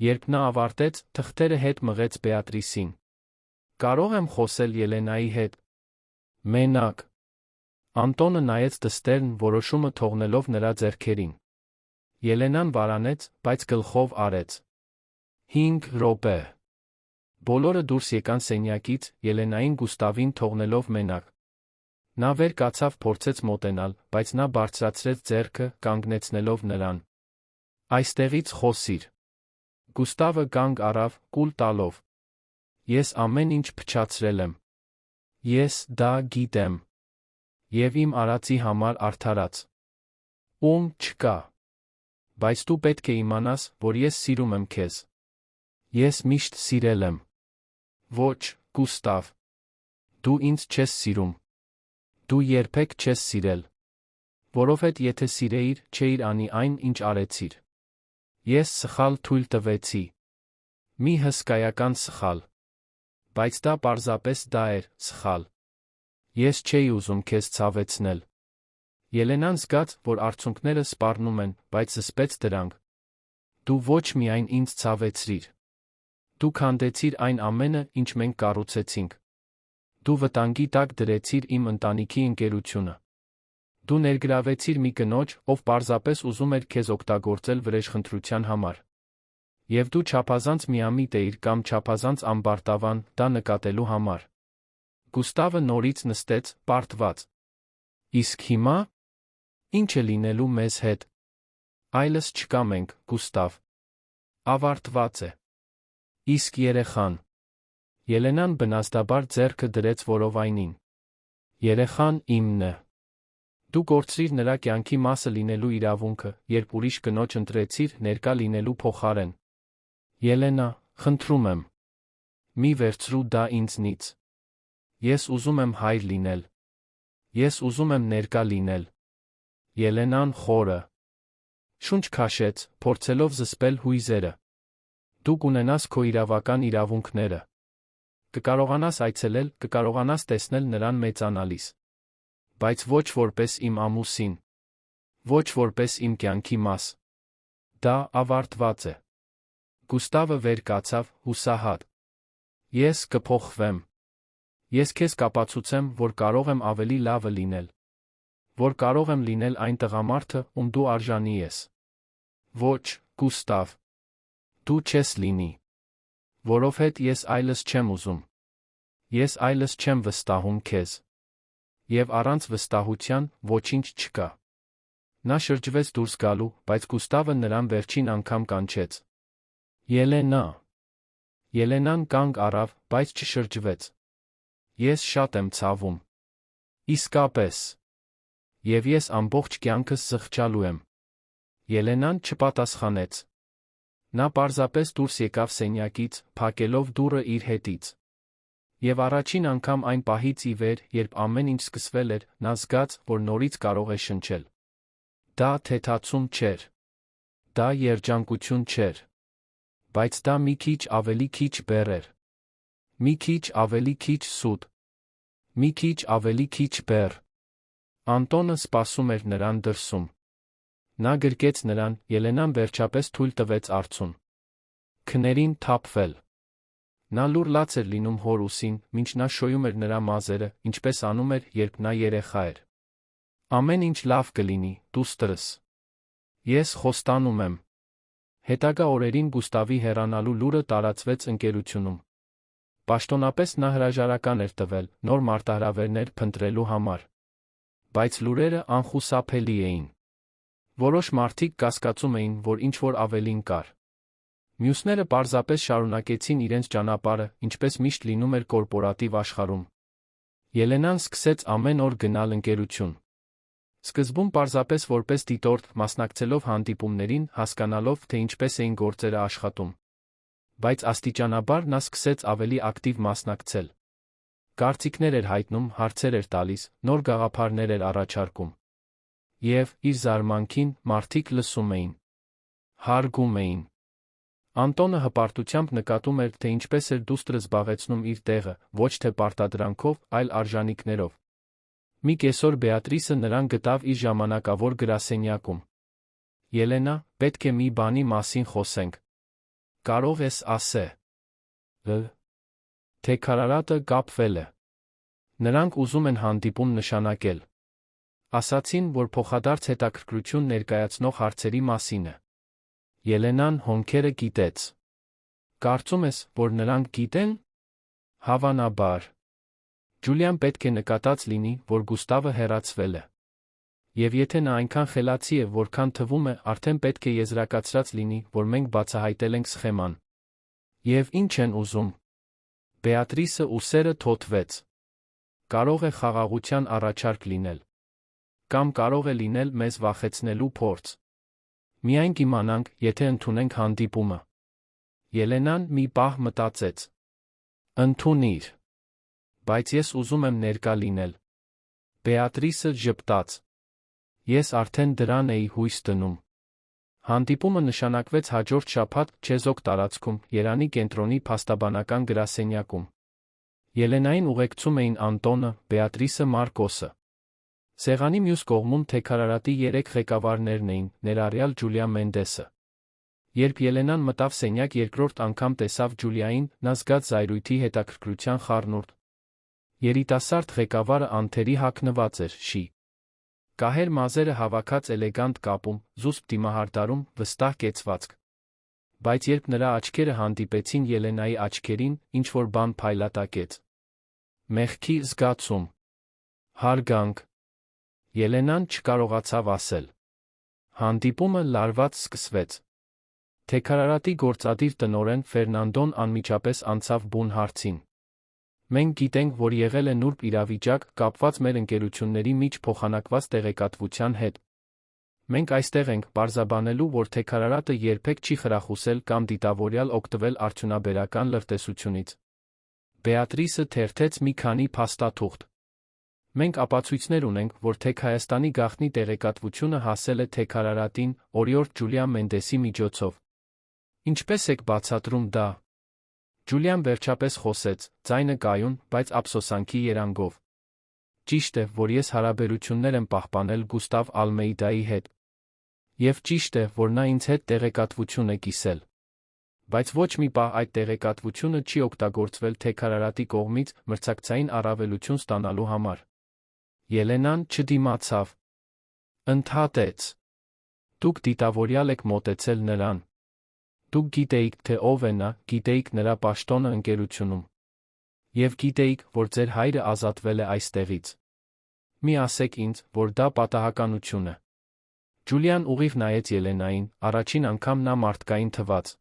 Speaker 1: Երբ նա ավարտեց, թղթերը հետ մղեց Բեատրիսին։ Կարող եմ խոսել Ելենայի հետ։ Մենակ։ Անտոնը նայեց դստերն, որոշումը թողնելով նրա ձեռքերին։ Ելենան վարանեց, բայց գլխով արեց։ 5 րոպե։ Բոլորը դուրս եկան սենյակից, Ելենային Գուստավին թողնելով մենակ։ Նա վեր կացավ, փորձեց մոտենալ, բայց նա բարձրացրեց ձեռքը, կանգնեցնելով նրան։ Այստեղից խոսիր։ Գուստավը կանգ առավ, կուլ տալով։ Ես ամեն ինչ փչացրել եմ։ Ես դա գիտեմ։ Եվ իմ արածի համար արդարաց։ Ում չկա։ Բայց դու պետք է իմանաս, որ ես սիրում եմ քեզ։ Ես միշտ սիրել եմ։ Ոչ, Գուստավ։ Դու ինձ չես սիրում։ Դու երբեք չես սիրել։ Որովհետև եթե սիրեիր, չէիր անի այն, ինչ արեցիր։ Ես սխալ թույլ տվեցի։ Մի հսկայական սխալ։ Բայց դա պարզապես դա էր, սխալ։ Ես չէի ուզում քեզ ցավեցնել։ Ելենան զգաց, որ արցունքները սպառնում են, բայց զսպեց դրանք։ Դու ոչ միայն ինձ ցավեցրիր։ Դու քանդեցիր այն ամենը, ինչ մենք կառուցեցինք։ Դու վտանգի տակ դրեցիր իմ ընտանիքի ընկերությունը։ Դու ներգրավեցիր մի կնոջ, ով պարզապես ուզում էր քեզ օգտագործել վրեժխնդրության համար։ Եվ դու չափազանց միամիտ էիր կամ չափազանց ամբարտավան, դա նկատելու համար։ Գուստավը նորից նստեց, պարտված։ Իսկ հիմա։ Ինչ է լինելու մեզ հետ։ Այլս չկա մենք, Գուստավ։ Ավարտված է։ Իսկ երեխան։ Ելենան բնազդաբար ձեռքը դրեց որովայնին։ Երեխան իմն է։ Դու կորցրիր նրա կյանքի մասը լինելու իրավունքը, երբ ուրիշ կնոջ ընտրեցիր ներկա լինելու փոխարեն։ Ելենա, խնդրում եմ։ Մի վերցրու դա ինձնից։ Ես ուզում եմ հայր լինել։ Ես ուզում եմ ներկա լինել։ Ելենան խորը շունչ քաշեց, փորձելով զսպել հույզերը։ Դու կունենաս քո իրավական իրավունքները։ Կկարողանաս այցելել, կկարողանաս տեսնել նրան մեծանալիս։ Բայց ոչ որպես իմ ամուսին։ Ոչ որպես իմ կյանքի մաս։ Դա ավարտված է։ Գուստավը վեր կացավ, հուսահատ։ Ես կփոխվեմ։ Ես քեզ կապացուցեմ, որ կարող եմ ավելի լավը լինել։ որ կարող եմ լինել այն տղամարդը, ում դու արժանի ես։ Ոչ, Գուստավ։ Դու չես լինի։ Որովհետև ես այլս չեմ ուզում։ Ես այլս չեմ վստահում քեզ։ Եվ առանց վստահության ոչինչ չկա։ Նա շրջվեց դուրս գալու, բայց Գուստավը նրան վերջին անգամ կանչեց։ Ելենա։ Ելենան կանգ առավ, բայց չշրջվեց։ Ես շատ եմ ցավում։ Իսկապես։ Եվ ես ամբողջ կյանքս զղջալու եմ։ Ելենան չպատասխանեց։ Նա պարզապես դուրս եկավ սենյակից, փակելով դուռը իր հետից։ Եվ առաջին անգամ այն պահից ի վեր, երբ ամեն ինչ սկսվել էր, նա զգաց, որ նորից կարող է շնչել։ Դա թեթացում չէր։ Դա երջանկություն չէր։ Բայց դա մի քիչ ավելի քիչ բեռ էր։ Մի քիչ ավելի քիչ սուտ։ Մի քիչ ավելի քիչ բեռ։ Անտոնը սպասում էր նրան դրսում։ Նա գրկեց նրան, Ելենան վերջապես թույլ տվեց արձուն։ Քներին թափվել։ Նա լուռ լաց էր լինում հոր ուսին, մինչ նա շոյում էր նրա մազերը, ինչպես անում էր, երբ նա երեխա էր։ Ամեն ինչ լավ կլինի, դուստրս։ Ես խոստանում եմ։ Հետագա օրերին Գուստավի հեռանալու լուրը տարածվեց ընկերությունում։ Պաշտոնապես նա հրաժարական էր տվել, նոր մարտահրավերներ փնտրելու համար։ Բայց լուրերը անխուսափելի էին։ Որոշ մարդիկ կասկածում էին, որ ինչ-որ ավելին կար։ Մյուսները պարզապես շարունակեցին իրենց ճանապարհը, ինչպես միշտ լինում էր կորպորատիվ աշխարհում։ Ելենան սկսեց ամեն օր գնալ ընկերություն։ Սկզբում պարզապես որպես դիտորդ, մասնակցելով հանդիպումներին, հասկանալով, թե ինչպես էին գործերը աշխատում։ Բայց աստիճանաբար նա սկսեց ավելի ակտիվ մասնակցել։ Կարծիքներ էր հայտնում, հարցեր էր տալիս, նոր գաղափարներ էր առաջարկում։ Եվ, իր զարմանքին, մարդիկ լսում էին։ Հարգում էին։ Անտոնը հպարտությամբ նկատում էր, թե ինչպես էր դուստրը զբաղեցնում իր տեղը, ոչ թե պարտադրանքով, այլ արժանինքներով։ Մի կեսօր Բեատրիսը նրան գտավ իր ժամանակավոր գրասենյակում։ Ելենա, պետք է մի բանի մասին խոսենք։ Կարող ես ասել։ Թե քարարատը կապվել է։ Նրանք ուզում են հանդիպում նշանակել։ Ասացին, որ փոխադարձ հետաքրքրություն ներկայացնող հարցերի մասին է։ Ելենան հոնքերը կիտեց։ Կարծում ես, որ նրանք գիտեն։ Հավանաբար։ Ջուլիան պետք է նկատած լինի, որ Գուստավը հեռացվել է։ Եվ եթե նա այնքան խելացի է, որքան թվում է, արդեն պետք է եզրակացրած լինի, որ մենք բացահայտել ենք սխեման։ Եվ ինչ են ուզում։ Բեատրիսը ուսերը թոթվեց։ Կարող է խաղաղության առաջարկ լինել։ Կամ կարող է լինել մեզ վախեցնելու փորձ։ Միայն կիմանանք, եթե ընդունենք հանդիպումը։ Ելենան մի պահ մտածեց։ Ընդունիր։ Բայց ես ուզում եմ ներկա լինել։ Բեատրիսը ժպտաց։ Ես արդեն դրան էի հույս դնում։ Հանդիպումը նշանակվեց հաջորդ շաբաթ Չեզոք տարածքում, Երանի կենտրոնի փաստաբանական գրասենյակում։ Ելենային ուղեկցում էին Անտոնը, Բեատրիսը, Մարկոսը։ Սեղանի մյուս կողմում թեքարարատի 3 ղեկավարներն էին, ներառյալ Ջուլիա Մենդեսը։ Երբ Ելենան մտավ սենյակ երկրորդ անգամ տեսավ Ջուլիային, նա զգաց զայրույթի հետաքրքրության խառնուրդ։ Երիտասարդ ղեկավարը անթերի հագնված էր, շի։ Կահեր մազերը հավաքած էլեգանտ կապում, զուսպ դիմահարդարում, վստահ կեցվածք։ Բայց երբ նրա աչքերը հանդիպեցին Ելենայի աչքերին, ինչ-որ բան փայլատակեց։ Մեղքի զգացում։ Հարգանք։ Ելենան չկարողացավ ասել։ Հանդիպումը լարված սկսվեց։ Թեքարարատի գործադիր տնօրեն Ֆերնանդոն անմիջապես անցավ բուն հարցին։ Մենք գիտենք, որ եղել է նուրբ իրավիճակ, կապված մեր ընկերությունների միջ փոխանակված տեղեկատվության հետ։ Մենք այստեղ ենք պարզաբանելու, որ թեքարարատը երբեք չի խրախուսել կամ դիտավորյալ օգտվել արդյունաբերական լրտեսությունից։ Բեատրիսը թերթեց մի քանի փաստաթուղթ։ Մենք ապացույցներ ունենք, որ Թեք Հայաստանի գաղտնի տեղեկատվությունը հասել է թեքարարատին, օրիորդ Ջուլիա Մենդեսի միջոցով։ Ինչպես եք բացատրում դա։ Ջուլիան վերջապես խոսեց, ձայնը կայուն, բայց ափսոսանքի երանգով։ Ճիշտ է, որ ես հարաբերություններ եմ պահպանել Գուստավ Ալմեիդայի հետ։ Եվ ճիշտ է, որ նա ինձ հետ տեղեկատվություն է կիսել։ Բայց ոչ մի պահ այդ տեղեկատվությունը չի օգտագործվել թեքարարատի կողմից մրցակցային առավելություն ստանալու համար։ Ելենան չդիմացավ։ Ընդհատեց. Դուք դիտավորյալ եք մոտեցել նրան։ Դուք գիտեիք, թե ով է նա, գիտեիք նրա պաշտոնը ընկերությունում։ Եվ գիտեիք, որ ձեր հայրը ազատվել է այստեղից։ Մի ասեք ինձ, որ դա պատահականություն է։ Ջուլիան ուղիղ նայեց Ելենային, առաջին անգամ նա մարդկային թվաց։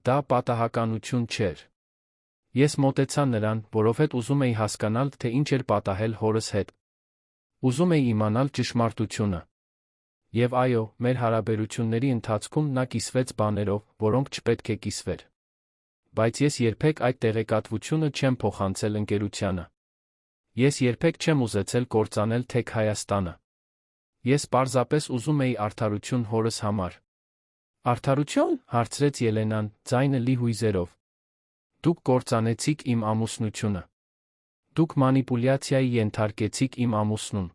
Speaker 1: Դա պատահականություն չէր։ Ես մոտեցա նրան, որովհետև ուզում էի հասկանալ, թե ինչ էր պատահել հորս հետ։ Ուզում էի իմանալ ճշմարտությունը։ Եվ այո, մեր հարաբերությունների ընթացքում նա կիսվեց բաներով, որոնք չպետք է կիսվեր։ Բայց ես երբեք այդ տեղեկատվությունը չեմ փոխանցել ընկերությանը։ Ես երբեք չեմ ուզեցել կործանել թեք Հայաստանը։ Ես պարզապես ուզում էի արդարություն հորս համար։ Արդարություն, հարցրեց Ելենան, ձայնը լի հույզերով։ Դուք կործանեցիք իմ ամուսնությունը։ Դուք մանիպուլյացիայի ենթարկեցիք իմ ամուսնուն։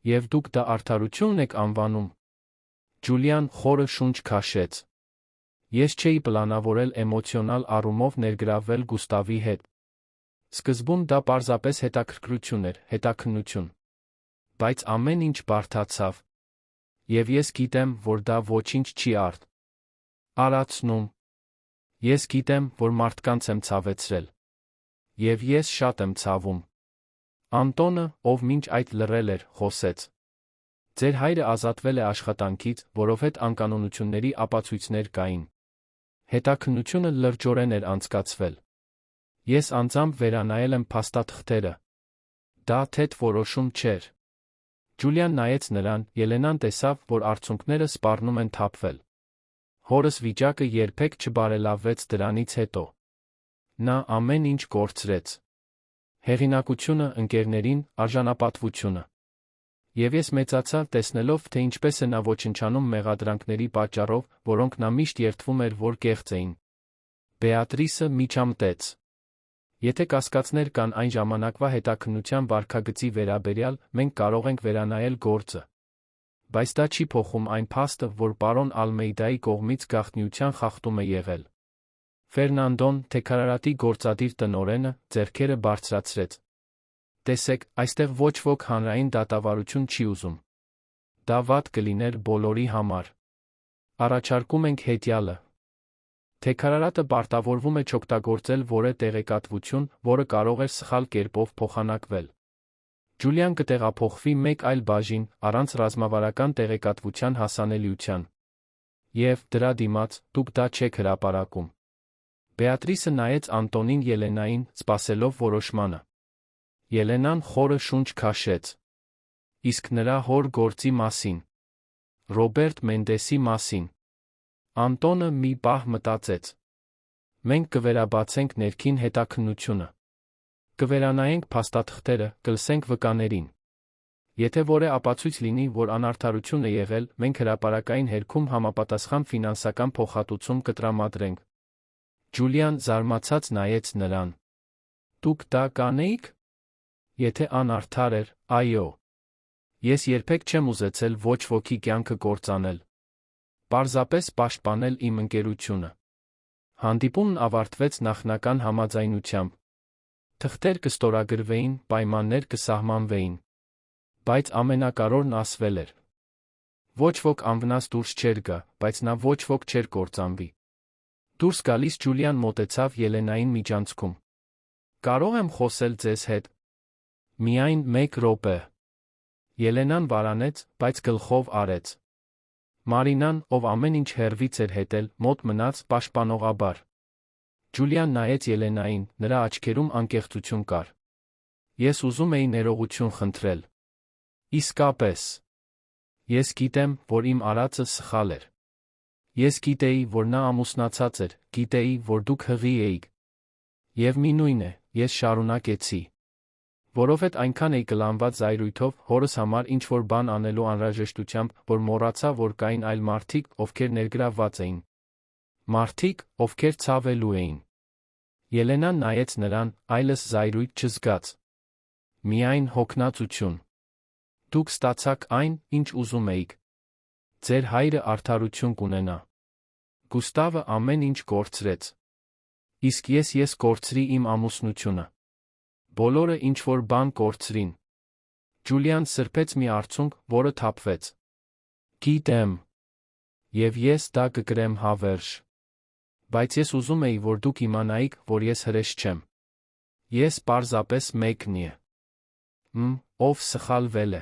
Speaker 1: Եվ դուք դա արդարություն եք անվանում։ Ջուլիան խորը շունչ քաշեց։ Ես չէի պլանավորել էմոցիոնալ առումով ներգրավվել Գուստավի հետ։ Սկզբում դա պարզապես հետաքրքրություն էր, հետաքննություն։ Բայց ամեն ինչ բարդացավ։ Եվ ես գիտեմ, որ դա ոչինչ չի արածնում։ Ես գիտեմ, որ մարդկանց եմ ցավեցրել։ Եվ ես շատ եմ ցավում։ Անտոնը, ով մինչ այդ լռել էր, խոսեց. Ձեր հայրը ազատվել է աշխատանքից, որովհետև անկանոնությունների ապացույցներ կային։ Հետաքննությունը լրջորեն էր անցկացվել։ Ես անձամբ վերանայել եմ փաստաթղթերը։ Դա թեթև որոշում չէր։ Ջուլիան նայեց նրան, Ելենան տեսավ, որ արցունքները սպառնում են թափվել։ Հորս վիճակը երբեք չբարելավվեց դրանից հետո։ Նա ամեն ինչ կորցրեց։ Հեղինակությունը, ընկերներին, արժանապատվությունը։ Եվ ես մեծացա, տեսնելով, թե ինչպես է նա ոչնչանում մեղադրանքների պատճառով, որոնք նա միշտ երդվում էր, որ կեղծ էին։ Բեատրիսը միջամտեց. Եթե կասկածներ կան այն ժամանակվա հետաքննության վարքագծի վերաբերյալ, մենք կարող ենք վերանայել գործը։ Բայց դա չի փոխում այն փաստը, որ պարոն Ալմեյդայի կողմից գաղտնիության խախտում է եղել։ Ֆերնանդոն, թեքարարատի գործադիր տնօրենը, ձեռքերը բարձրացրեց. Տեսեք, այստեղ ոչ ոք հանրային դատավարություն չի ուզում։ Դա վատ կլիներ բոլորի համար։ Առաջարկում ենք հետյալը։ Թեքարարատը պարտավորվում է չօգտագործել որևէ տեղեկատվություն, որը կարող էր սխալ կերպով փոխանակվել։ Ջուլիան կտեղափոխվի մեկ այլ բաժին, առանց ռազմավարական տեղեկատվության հասանելիության։ Եվ, դրա դիմաց, դուք դա չեք հրապարակում։ Բեատրիսը նայեց Անտոնին Ելենային, սպասելով որոշմանը։ Ելենան խորը շունչ քաշեց։ Իսկ նրա հոր գործի մասին։ Ռոբերտ Մենդեսի մասին։ Անտոնը մի պահ մտածեց։ Մենք կվերաբացենք ներքին հետաքննությունը։ Կվերանայենք փաստաթղթերը, կլսենք վկաներին։ Եթե որևէ ապացույց լինի, որ անարդարություն է եղել, մենք հրապարակային հերքում համապատասխան ֆինանսական փոխհատուցում կտրամադրենք։ Ջուլիան զարմացած նայեց նրան։ Դուք դա կանեիք։ Եթե անարդար էր, այո։ Ես երբեք չեմ ուզեցել ոչ ոքի կյանքը կործանել։ Պարզապես պաշտպանել իմ ընկերությունը։ Հանդիպումն ավարտվեց նախնական համաձայնությամբ։ Թղթեր կստորագրվեին, պայմաններ կսահմանվեին։ Բայց ամենակարևորն ասվել էր։ Ոչ ոք անվնաս դուրս չէր գա, բայց նա ոչ ոք չէր կործանվի։ Դուրս գալիս Ջուլիան մոտեցավ Ելենային միջանցքում։ Կարող եմ խոսել ձեզ հետ։ Միայն մեկ րոպե։ Ելենան վարանեց, բայց գլխով արեց։ Մարինան, ով ամեն ինչ հեռվից էր հետել, մոտ մնաց պաշտպանողաբար։ Ջուլիան նայեց Ելենային, նրա աչքերում անկեղծություն կար։ Ես ուզում էի ներողություն խնդրել։ Իսկապես։ Ես գիտեմ, որ իմ արածը սխալ էր։ Ես գիտեի, որ նա ամուսնացած էր, գիտեի, որ դուք հղի էիք։ Եվ մինույն է, ես շարունակեցի։ Որովհետև այնքան էի կլանված զայրույթով, հորս համար ինչ-որ բան անելու անհրաժեշտությամբ, որ մոռացա, որ կային այլ մարդիկ, ովքեր ներգրավված էին։ Մարդիկ, ովքեր ցավելու էին։ Ելենան նայեց նրան, այլս զայրույթ չզգաց։ Միայն հոգնածություն։ Դուք ստացաք այն, ինչ ուզում էիք։ Ձեր հայրը արդարություն կունենա։ Գուստավը ամեն ինչ կորցրեց։ Իսկ ես կորցրի իմ ամուսնությունը։ Բոլորը ինչ-որ բան կորցրին։ Ջուլիան սրբեց մի արցունք, որը թափվեց։ Գիտեմ։ Եվ ես դա կգրեմ հավերժ։ Բայց ես ուզում էի, որ դուք իմանայիք, որ ես հրեշ չեմ։ Ես պարզապես մեկն եմ, ով սխալվել է։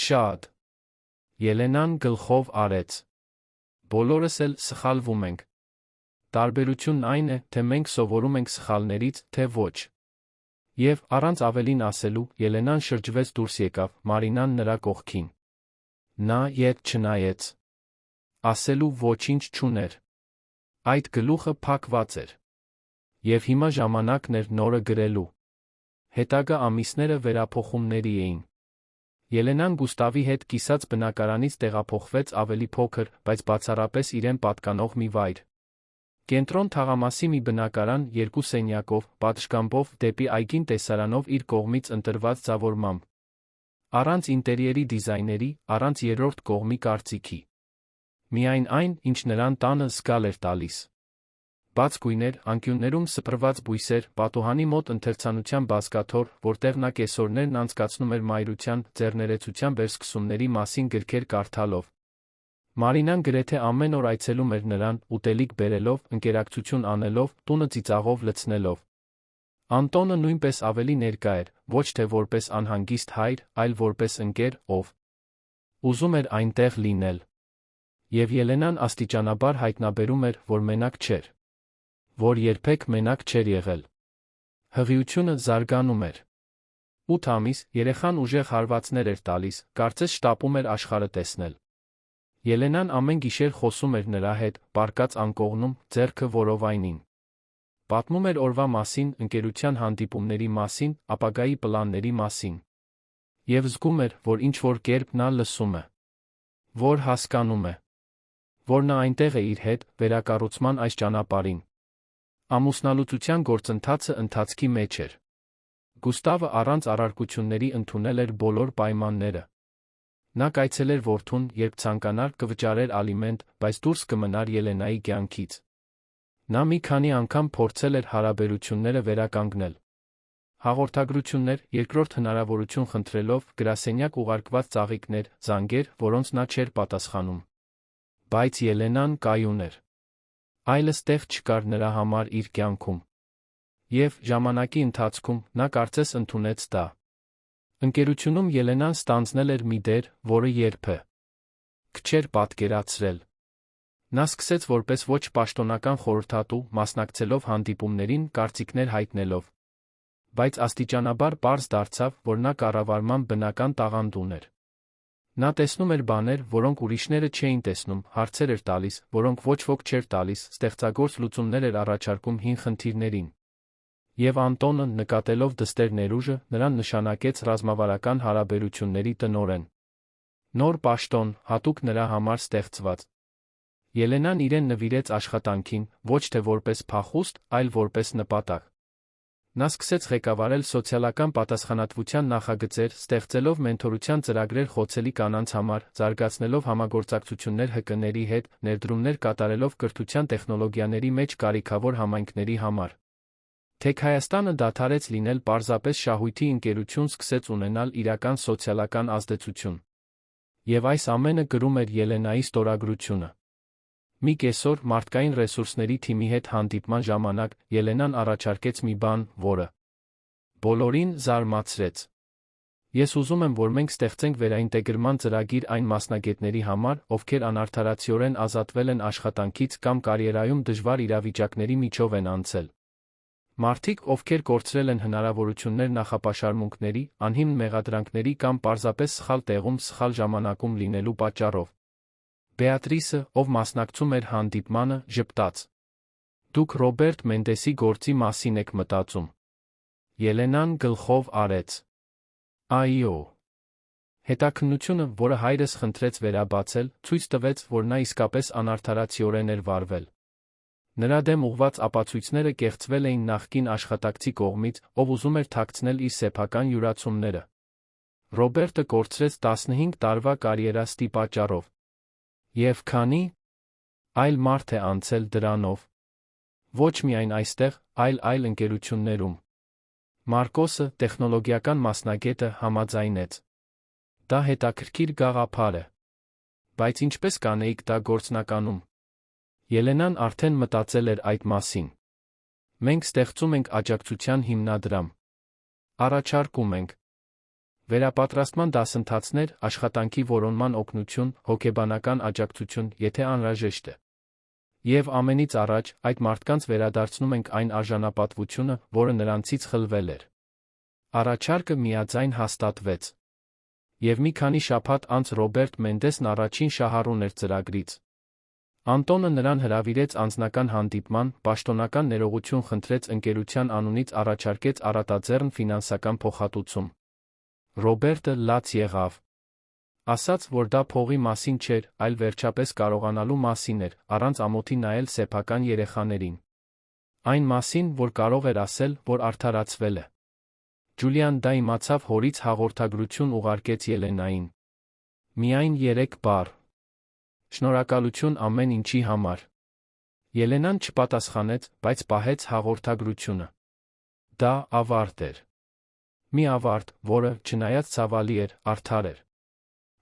Speaker 1: Շատ։ Ելենան գլխով արեց։ Բոլորս էլ սխալվում ենք։ Տարբերությունն այն է, թե մենք սովորում ենք սխալներից, թե ոչ։ Եվ, առանց ավելին ասելու, Ելենան շրջվեց դուրս եկավ, Մարինան նրա կողքին։ Նա ետ չնայեց։ Ասելու ոչինչ չուներ։ Այդ գլուխը փակված էր։ Եվ հիմա ժամանակն էր նորը գրելու։ Հետագա ամիսները վերափոխումների էին։ Ելենան Գուստավի հետ կիսած բնակարանից տեղափոխվեց ավելի փոքր, բայց բացառապես իրեն պատկանող մի վայր։ Կենտրոն թաղամասի մի բնակարան 2 սենյակով, պատշգամբով, դեպի այգին տեսարանով իր կողմից ընտրված ձևավորմամբ։ Առանց ինտերիերի դիզայների, առանց երրորդ կողմի կարծիքի։ Միայն այն, ինչ նրան տանը զգալ էր տալիս։ Բաց գույներ, անկյուններում սփռված բույսեր, պատուհանի մոտ ընթերցանության բազկաթոռ, որտեղ նա կեսօրներն անցկացնում էր մայրության, ձեռներեցության վերսկսումների մասին գրքեր կարդալով։ Մարինան գրեթե ամեն օր այցելում էր նրան, ուտելիք բերելով, ընկերակցություն անելով, տունը ծիծաղով լցնելով։ Անտոնը նույնպես ավելի ներկա էր, ոչ թե որպես անհանգիստ հայր, այլ որպես ընկեր, ով ուզում էր այնտեղ լինել։ Եվ Ելենան աստիճանաբար հայտնաբերում էր, որ մենակ չէր։ Որ երբեք մենակ չէր եղել։ Հղիությունը զարգանում էր։ 8 ամիս, երեխան ուժեղ հարվածներ էր տալիս, կարծես շտապում էր աշխարհը տեսնել։ Ելենան ամեն գիշեր խոսում էր նրա հետ, պառկած անկողնում, ձեռքը որովայնին։ Պատմում էր օրվա մասին, ընկերության հանդիպումների մասին, ապագայի պլանների մասին։ Եվ զգում էր, որ ինչ-որ կերպ նա լսում է։ Որ հասկանում է։ Որ նա այնտեղ է իր հետ, վերակառուցման այս ճանապարհին։ Ամուսնալուծության գործընթացը ընթացքի մեջ էր։ Գուստավը առանց առարկությունների ընդունել էր բոլոր պայմանները։ Նա կայցելեր որդուն, երբ ցանկանար, կվճարեր ալիմենտ, բայց դուրս կմնար Ելենայի կյանքից։ Նա մի քանի անգամ փորձել էր հարաբերությունները վերականգնել։ Հաղորդագրություններ, երկրորդ հնարավորություն խնդրելով, գրասենյակ ուղարկված ծաղիկներ, զանգեր, որոնց նա չէր պատասխանում։ Բայց Ելենան կայուն էր։ Այլս տեղ չկար նրա համար իր կյանքում։ Եվ, ժամանակի ընթացքում, նա կարծես ընդունեց դա։ Ընկերությունում Ելենան ստանձնել էր մի դեր, որը երբեք չէր պատկերացրել։ Նա սկսեց որպես ոչ պաշտոնական խորհրդատու, մասնակցելով հանդիպումներին, կարծիքներ հայտնելով։ Բայց աստիճանաբար պարզ դարձավ, որ նա կառավարման բնական տաղանդ ուներ։ Նա տեսնում էր բաներ, որոնք ուրիշները չէին տեսնում, հարցեր էր տալիս, որոնք ոչ ոք չէր տալիս, ստեղծագործ լուծումներ էր առաջարկում հին խնդիրներին։ Եվ Անտոնը, նկատելով դստեր ներուժը, նրան նշանակեց ռազմավարական հարաբերությունների տնօրեն։ Նոր պաշտոն, հատուկ նրա համար ստեղծված։ Ելենան իրեն նվիրեց աշխատանքին, ոչ թե որպես փախուստ, այլ որպես նպատակ։ Նա սկսեց ղեկավարել սոցիալական պատասխանատվության նախագծեր, ստեղծելով մենթորության ծրագրեր խոցելի կանանց համար, զարգացնելով համագործակցություններ ՀԿ-ների հետ, ներդրումներ կատարելով կրթության տեխնոլոգիաների մեջ կարիքավոր համայնքների համար։ Թեք Հայաստանը դադարեց լինել պարզապես շահույթի ընկերություն, սկսեց ունենալ իրական սոցիալական ազդեցություն։ Եվ այս ամենը գրում էր Ելենայի ստորագրությունը։ Մի կեսօր մարդկային ռեսուրսների թիմի հետ հանդիպման ժամանակ Ելենան առաջարկեց մի բան, որը բոլորին զարմացրեց։ Ես ուզում եմ, որ մենք ստեղծենք վերաինտեգրման ծրագիր այն մասնագետների համար, ովքեր անարդարացիորեն ազատվել են աշխատանքից կամ կարիերայում դժվար իրավիճակների միջով են անցել։ Մարդիկ, ովքեր կորցրել են հնարավորություններ նախապաշարմունքների, անհիմն մեղադրանքների կամ պարզապես սխալ տեղում սխալ ժամանակում լինելու պատճառով։ Բեատրիսը, ով մասնակցում էր հանդիպմանը, ժպտաց։ Դուք Ռոբերտ Մենդեսի գործի մասին եք մտածում։ Ելենան գլխով արեց։ Այո։ Հետաքննությունը, որը հայրս խնդրեց վերաբացել, ցույց տվեց, որ նա իսկապես անարդարացիորեն էր վարվել։ Նրա դեմ ուղղված ապացույցները կեղծվել էին նախկին աշխատակցի կողմից, ով ուզում էր թաքցնել իր սեփական յուրացումները։ Ռոբերտը կորցրեց 15 տարվա կարիերաստի պատճառով։ Եվ քանի այլ մարդ է անցել դրանով։ Ոչ միայն այստեղ, այլ ընկերություններում։ Մարկոսը, տեխնոլոգիական մասնագետը, համաձայնեց. Դա հետաքրքիր գաղափար է։ Բայց ինչպես կանեիք դա գործնականում։ Ելենան արդեն մտածել էր այդ մասին։ Մենք ստեղծում ենք աջակցության հիմնադրամ։ Առաջարկում ենք վերապատրաստման դասընթացներ, աշխատանքի որոնման օգնություն, հոգեբանական աջակցություն, եթե անհրաժեշտ է։ Եվ ամենից առաջ, այդ մարդկանց վերադարձնում ենք այն արժանապատվությունը, որը նրանցից խլվել էր։ Առաջարկը միաձայն հաստատվեց։ Եվ մի քանի շաբաթ անց Ռոբերտ Մենդեսն առաջին շահառուն էր ծրագրից։ Անտոնը նրան հրավիրեց անձնական հանդիպման, պաշտոնական ներողություն խնդրեց ընկերության անունից, առաջարկեց առատաձեռն ֆինանսական փոխհատուցում։ Ռոբերտը լաց եղավ։ Ասաց, որ դա փողի մասին չէր, այլ վերջապես կարողանալու մասին էր, առանց ամոթի նայել սեփական երեխաներին։ Այն մասին, որ կարող էր ասել, որ արդարացվել է։ Ջուլիան դա իմացավ հորից հաղորդագրություն ուղարկեց Ելենային։ Միայն 3 բառ. Շնորհակալություն ամեն ինչի համար։ Ելենան չպատասխանեց, բայց պահեց հաղորդագրությունը։ Դա ավարտ էր։ Մի ավարտ, որը, չնայած ցավալի էր, արդար էր։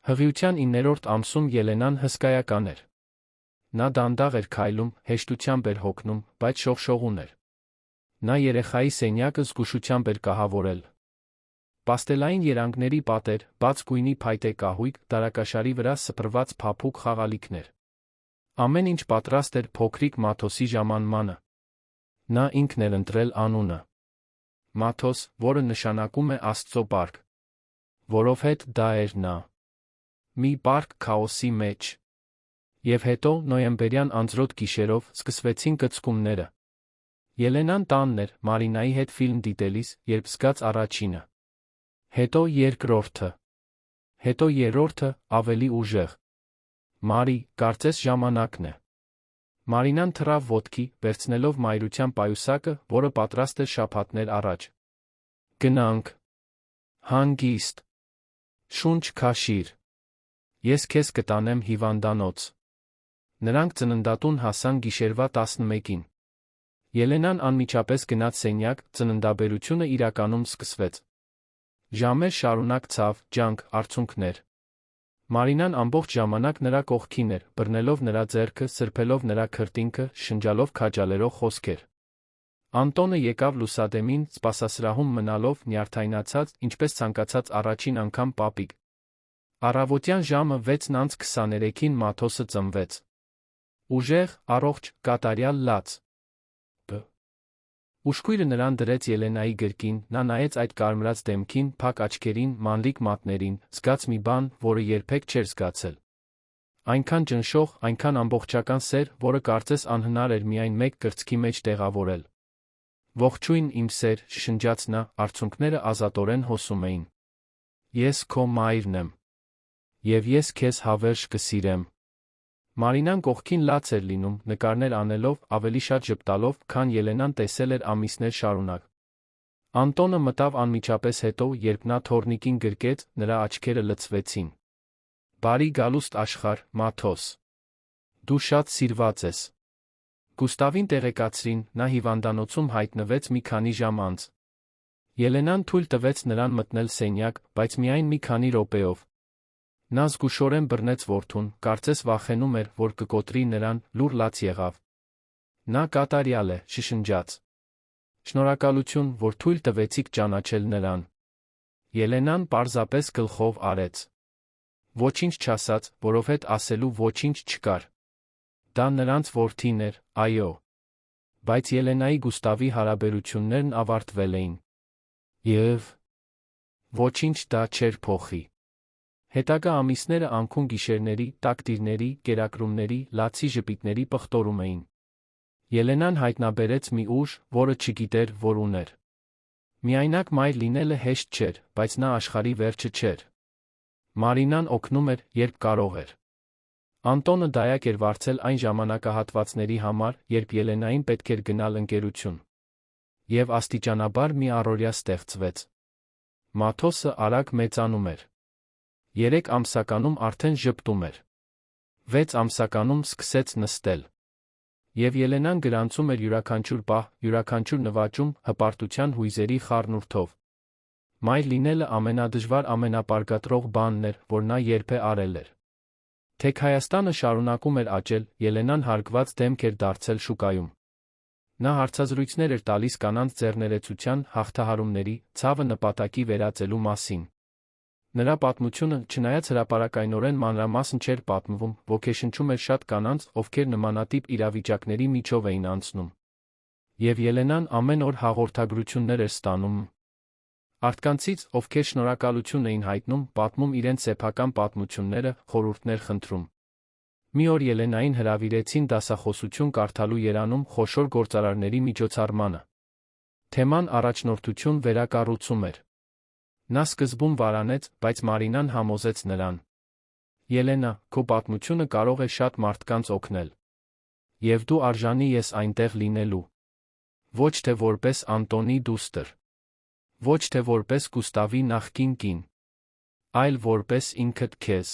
Speaker 1: Հղիության 9-րդ ամսում Ելենան հսկայական էր։ Նա դանդաղ էր քայլում, հեշտությամբ էր հոգնում, բայց շողշողուն էր։ Նա երեխայի սենյակը զգուշությամբ էր կահավորել։ Պաստելային երանգների պատեր, բաց գույնի փայտե կահույք, դարակաշարի վրա սփռված փափուկ խաղալիքներ։ Ամեն ինչ պատրաստ էր փոքրիկ Մաթոսի ժամանմանը։ Նա ինքն էր ընտրել անունը։ Մաթոս, որը նշանակում է Աստծո պարկ։ Որովհետ դա էր նա։ Մի պարկ քաոսի մեջ։ Եվ հետո, նոյեմբերյան անձրոտ գիշերով, սկսվեցին կծկումները։ Ելենան տանն էր, Մարինայի հետ ֆիլմ դիտելիս, երբ զգաց առաջինը։ Հետո երկրորդը։ Հետո երրորդը, ավելի ուժեղ։ Մարի, կարծես ժամանակն է։ Մարինան թռավ ոտքի, վերցնելով մայրության պայուսակը, որը պատրաստ էր շաբաթներ առաջ։ Գնանք։ Հանգիստ։ Շունչ քաշիր։ Ես քեզ կտանեմ հիվանդանոց։ Նրանք ծննդատուն հասան գիշերվա 11-ին։ Ելենան անմիջապես գնաց սենյակ, ծննդաբերությունը իրականում սկսվեց։ Ժամեր շարունակ ցավ, ջանք, արցունքներ։ Մարինան ամբողջ ժամանակ նրա կողքին էր, բռնելով նրա ձեռքը, սրբելով նրա քրտինքը, շնջալով քաջալերող խոսքեր։ Անտոնը եկավ լուսադեմին, սպասասրահում մնալով, նյարդայնացած, ինչպես ցանկացած առաջին անգամ պապիկ։ Առավոտյան ժամը 6:23-ին Մաթոսը ծնվեց։ Ուժեղ, առողջ, կատարյալ լաց։ Ուշքույրը նրան դրեց Ելենայի գրկին, նա նայեց այդ կարմրած դեմքին, փակ աչքերին, մանլիկ մատներին, զգաց մի բան, որը երբեք չէր զգացել։ Այնքան ճնշող, այնքան ամբողջական սեր, որը կարծես անհնար էր միայն մեկ կրծքի մեջ տեղավորել։ Ողջույն, իմ սեր, շշնջաց նա, արցունքները ազատորեն հոսում էին։ Ես քո մայրն եմ։ Եվ ես քեզ հավերժ կսիրեմ։ Մարինան կողքին լաց էր լինում, նկարներ անելով, ավելի շատ ժպտալով, քան Ելենան տեսել էր ամիսներ շարունակ։ Անտոնը մտավ անմիջապես հետո, երբ նա թոռնիկին գրկեց, նրա աչքերը լցվեցին։ Բարի գալուստ աշխարհ, Մաթոս։ Դու շատ սիրված ես։ Գուստավին տեղեկացրին, նա հիվանդանոցում հայտնվեց մի քանի ժամ անց։ Ելենան թույլ տվեց նրան մտնել սենյակ, բայց միայն մի քանի րոպեով։ Նա զգուշորեն բռնեց որդուն, կարծես վախենում էր, որ կկոտրի նրան, լուռ լաց եղավ։ Նա կատարյալ է, շշնջաց։ Շնորհակալություն, որ թույլ տվեցիք ճանաչել նրան։ Ելենան պարզապես գլխով արեց։ Ոչինչ չասաց, որովհետ ասելու ոչինչ չկար։ Դա նրանց որդին էր, այո։ Բայց Ելենայի Գուստավի հարաբերություններն ավարտվել էին։ Եվ ոչինչ դա չէր փոխի։ Հետագա ամիսները անքուն գիշերների, տակտիրների, կերակրումների, լացի ժպիտների պղտորում էին։ Ելենան հայտնաբերեց մի ուժ, որը չգիտեր, որ ուներ։ Միայնակ մայր լինելը հեշտ չէր, բայց նա աշխարհի վերջը չէր։ Մարինան օգնում էր, երբ կարող էր։ Անտոնը դայակ էր վարձել այն ժամանակահատվածների համար, երբ Ելենային պետք էր գնալ ընկերություն։ Եվ աստիճանաբար մի առօրյա ստեղծվեց։ Մաթոսը արագ մեծանում էր։ 3 ամսականում արդեն ժպտում էր։ 6 ամսականում սկսեց նստել։ Եվ Ելենան գրանցում էր յուրաքանչյուր պահ, յուրաքանչյուր նվաճում հպարտության հույզերի խառնուրդով։ Մայր լինելը ամենադժվար, ամենապարգատրող բանն էր, որ նա երբե արել էր։ Թեք Հայաստանը շարունակում էր աճել, Ելենան հարգված դեմք էր դարձել շուկայում։ Նա հարցազրույցներ էր տալիս կանանց ձեռներեցության, հաղթահարումների, ցավը նպատակի վերածելու մասին։ Նրա պատմությունը, չնայած հրապարակայնորեն մանրամասն չէր պատմվում, ոգեշնչում էր շատ կանանց, ովքեր նմանատիպ իրավիճակների միջով էին անցնում։ Եվ Ելենան ամեն օր հաղորդագրություններ էր ստանում մարդկանցից, ովքեր շնորհակալություն էին հայտնում, պատմում իրենց սեփական պատմությունները, խորհուրդներ խնդրում։ Մի օր Ելենային հրավիրեցին դասախոսություն կարդալու Երանում խոշոր գործարարների միջոցառմանը։ Թեման առաջնորդություն, վերակառուցում էր։ Նա սկզբում վարանեց, բայց Մարինան համոզեց նրան. Ելենա, քո պատմությունը կարող է շատ մարդկանց օգնել։ Եվ դու արժանի ես այնտեղ լինելու։ Ոչ թե որպես Անտոնի դուստր, ոչ թե որպես Գուստավի նախկին կին, այլ որպես ինքդ քեզ,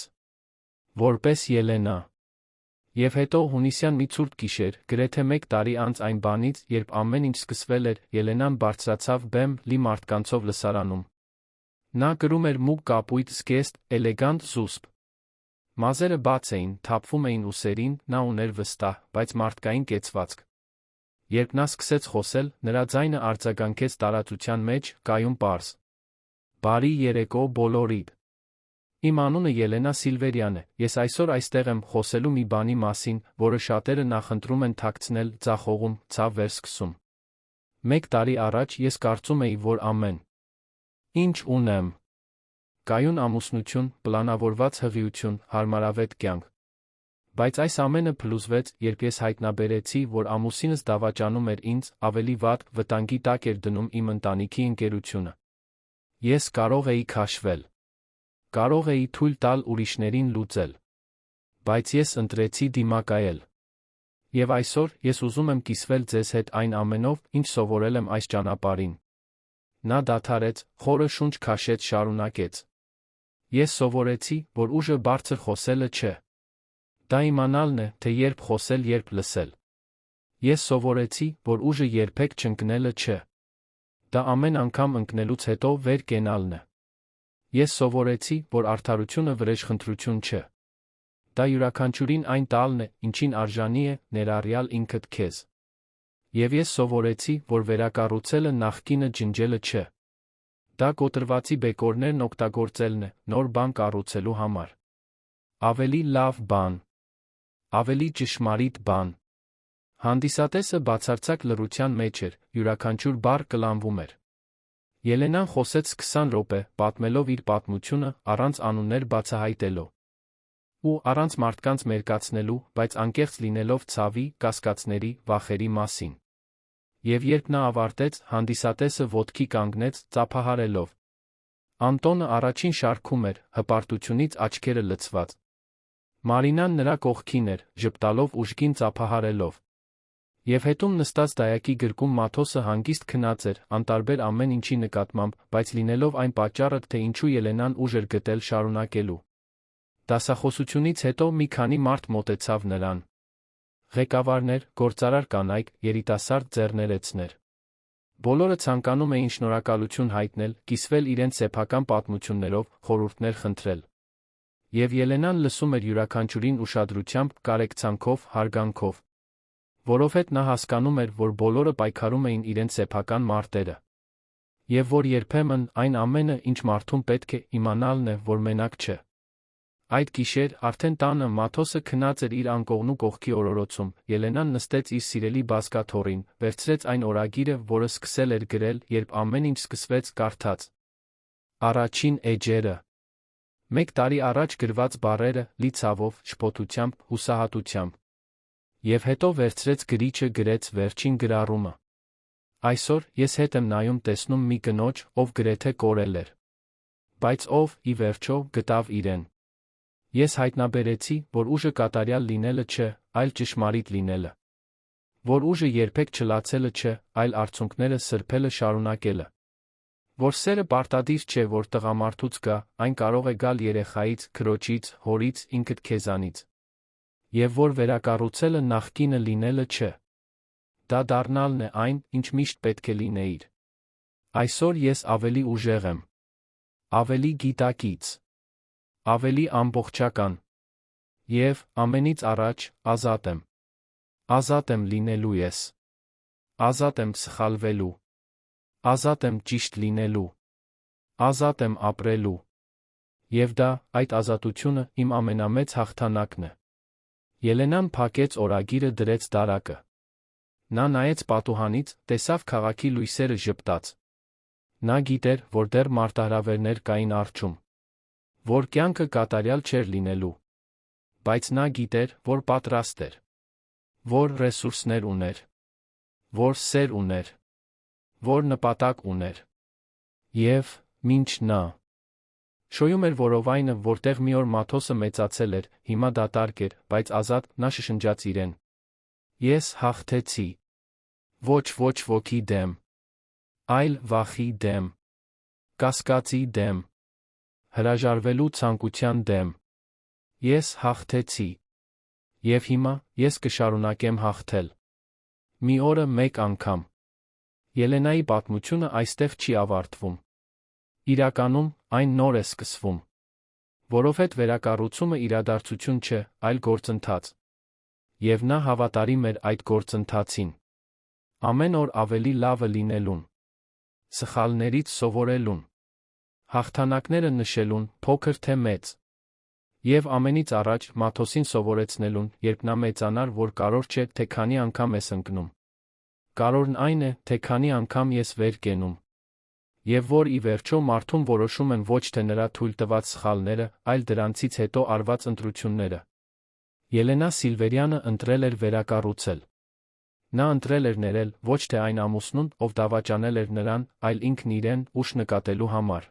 Speaker 1: որպես Ելենա։ Եվ հետո հունիսյան մի ցուրտ գիշեր, գրեթե 1 տարի անց այն բանից, երբ ամեն ինչ սկսվել էր, Ելենան բարձրացավ բեմ, լի մարդկանցով լսարանում։ Նա կրում էր մուգ կապույտ զգեստ, էլեգանտ զուսպ։ Մազերը բաց էին, թափվում էին ուսերին, նա ուներ վստահ, բայց մարդկային կեցվածք։ Երբ նա սկսեց խոսել, նրա ձայնը արձագանքեց տարածության մեջ, կայուն պարզ. Բարի երեկո բոլորիդ։ Իմ անունը Ելենա Սիլվերյան է, ես այսօր այստեղ եմ խոսելու մի բանի մասին, որը շատերը նախընտրում են թաքցնել, ձախողում, ցավ վերսկսում։ 1 տարի առաջ ես կարծում էի, որ ամեն ինչ ունեմ. կայուն ամուսնություն, պլանավորված հղիություն, հարմարավետ կյանք։ Բայց այս ամենը փլուզվեց, երբ ես հայտնաբերեցի, որ ամուսինս դավաճանում էր ինձ, ավելի վատ, վտանգի տակ էր դնում իմ ընտանիքի ընկերությունը։ Ես կարող էի քաշվել։ Կարող էի թույլ տալ ուրիշներին լուծել։ Բայց ես ընտրեցի դիմակայել։ Եվ այսօր ես ուզում եմ կիսվել ձեզ հետ այն ամենով, ինչ սովորել եմ այս ճանապարհին։ Նա դադարեց, խորը շունչ քաշեց, շարունակեց. Ես սովորեցի, որ ուժը բարձր խոսելը չէ։ Դա իմանալն է, թե երբ խոսել, երբ լսել։ Ես սովորեցի, որ ուժը երբեք չընկնելը չէ։ Դա ամեն անգամ ընկնելուց հետո վեր կենալն է։ Ես սովորեցի, որ արդարությունը վրեժխնդրություն չէ։ Դա յուրաքանչյուրին այն տալն է, ինչին արժանի է, ներառյալ ինքդ քեզ։ Եվ ես սովորեցի, որ վերակառուցելը նախկինը ջնջելը չէ։ Դա կոտրվածի բեկորներն օգտագործելն է, նոր բան կառուցելու համար։ Ավելի լավ բան։ Ավելի ճշմարիտ բան։ Հանդիսատեսը բացարձակ լռության մեջ էր, յուրաքանչյուր բառ կլանվում էր։ Ելենան խոսեց 20 րոպե, պատմելով իր պատմությունը, առանց անուններ բացահայտելու։ Ու առանց մարդկանց մերկացնելու, բայց անկեղծ լինելով ցավի, կասկածների, վախերի մասին։ Եվ երբ նա ավարտեց, հանդիսատեսը ոտքի կանգնեց, ծափահարելով։ Անտոնը առաջին շարքում էր, հպարտությունից աչքերը լցված։ Մարինան նրա կողքին էր, ժպտալով ուժգին ծափահարելով։ Եվ հետում նստած դայակի գրկում Մաթոսը հանգիստ քնած էր, անտարբեր ամեն ինչի նկատմամբ, բայց լինելով այն պատճառը, թե ինչու Ելենան ուժ էր գտել շարունակելու։ Դասախոսությունից հետո մի քանի մարդ մոտեցավ նրան։ Ղեկավարներ, գործարար կանայք, երիտասարդ ձեռներեցներ։ Բոլորը ցանկանում էին շնորհակալություն հայտնել, կիսվել իրենց սեփական պատմություններով, խորհուրդներ խնդրել։ Եվ Ելենան լսում էր յուրաքանչյուրին ուշադրությամբ, կարեկցանքով, հարգանքով։ Որովհետև նա հասկանում էր, որ բոլորը պայքարում էին իրենց սեփական մարտերը։ Եվ որ երբեմն այն ամենը, ինչ մարդուն պետք է իմանալն է, որ մենակ չէ։ Այդ գիշեր, արդեն տանը, Մաթոսը քնած էր իր անկողնու կողքի օրորոցում, Ելենան նստեց իր սիրելի բազկաթոռին, վերցրեց այն օրագիրը, որը սկսել էր գրել, երբ ամեն ինչ սկսվեց, կարդաց. Առաջին էջերը։ 1 տարի առաջ գրված բառերը, լի ցավով, շփոթությամբ, հուսահատությամբ։ Եվ հետո վերցրեց գրիչը, գրեց վերջին գրառումը։ Այսօր ես հետ եմ նայում, տեսնում մի կնոջ, ով գրեթե կորել էր։ Բայց ով, ի վերջո, գտավ իրեն։ Ես հայտնաբերեցի, որ ուժը կատարյալ լինելը չէ, այլ ճշմարիտ լինելը։ Որ ուժը երբեք չլացելը չէ, այլ արցունքները սրբելը շարունակելը։ Որ սերը պարտադիր չէ, որ տղամարդուց գա, այն կարող է գալ երեխայից, քրոջից, հորից, ինքդ քեզանից։ Եվ որ վերակառուցելը նախկինը լինելը չէ։ Դա դառնալն է այն, ինչ միշտ պետք է լինեիր։ Այսօր ես ավելի ուժեղ եմ։ Ավելի գիտակից։ Ավելի ամբողջական։ Եվ, ամենից առաջ, ազատ եմ։ Ազատ եմ լինելու ես։ Ազատ եմ սխալվելու։ Ազատ եմ ճիշտ լինելու։ Ազատ եմ ապրելու։ Եվ դա, այդ ազատությունը, իմ ամենամեծ հաղթանակն է։ Ելենան փակեց օրագիրը, դրեց դարակը։ Նա նայեց պատուհանից, տեսավ քաղաքի լույսերը ժպտաց։ Նա գիտեր, որ դեռ մարտահրավերներ կային առջում։ Որ կյանքը կատարյալ չէր լինելու։ Բայց նա գիտեր, որ պատրաստ էր։ Որ ռեսուրսներ ուներ։ Որ սեր ուներ։ Որ նպատակ ուներ։ Եվ, մինչ նա շոյում էր որովայնը, որտեղ մի օր Մաթոսը մեծացել էր, հիմա դատարկ էր, բայց ազատ, նա շշնջաց իրեն. Ես հաղթեցի։ Ոչ ոքի դեմ, այլ վախի դեմ, կասկածի դեմ, հրաժարվելու ցանկության դեմ։ Ես հաղթեցի։ Եվ հիմա, ես կշարունակեմ հաղթել։ Մի օրը մեկ անգամ։ Ելենայի պատմությունը այստեղ չի ավարտվում։ Իրականում, այն նոր է սկսվում։ Որովհետև վերակառուցումը իրադարձություն չէ, այլ գործընթաց։ Եվ նա հավատարիմ էր այդ գործընթացին։ Ամեն օր ավելի լավը լինելուն։ Սխալներից սովորելուն։ Հաղթանակները նշելուն, փոքր թե մեծ։ Եվ ամենից առաջ Մաթոսին սովորեցնելուն, երբ նա մեծանար, որ կարևոր չէ, թե քանի անգամ ես ընկնում։ Կարևորն այն է, թե քանի անգամ ես վեր կենում։ Եվ որ ի վերջո մարդուն որոշում են ոչ թե նրա թույլտված սխալները, այլ դրանցից հետո արված ընտրությունները։ Ելենա Սիլվերյանը ընտրել էր վերակառուցել։ Նա ընտրել էր ներել, ոչ թե այն ամուսնուն, ով դավաճանել էր նրան, այլ ինքն իրեն, ուշ նկատելու համար։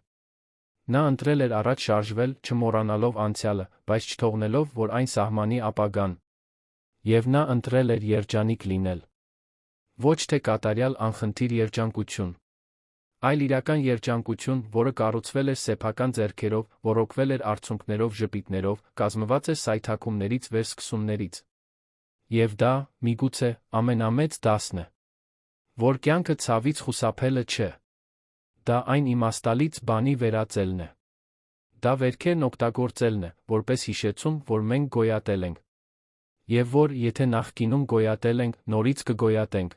Speaker 1: Նա ընտրել էր առաջ շարժվել, չմոռանալով անցյալը, բայց չթողնելով, որ այն սահմանի ապագան։ Եվ նա ընտրել էր երջանիկ լինել։ Ոչ թե կատարյալ անխնդիր երջանկություն, այլ իրական երջանկություն, որը կառուցվել էր սեփական ձեռքերով, ոռոգվել էր արցունքներով, ժպիտներով, կազմված էր սայթաքումներից, վերսկսումներից։ Եվ դա, միգուցե, ամենամեծ դասն է, որ կյանքը ցավից խուսափելը չէ։ Դա այն իմաստալից բանի վերածելն է։ Դա վերքերն օգտագործելն է, որպես հիշեցում, որ մենք գոյատել ենք։ Եվ որ, եթե նախկինում գոյատել ենք, նորից կգոյատենք։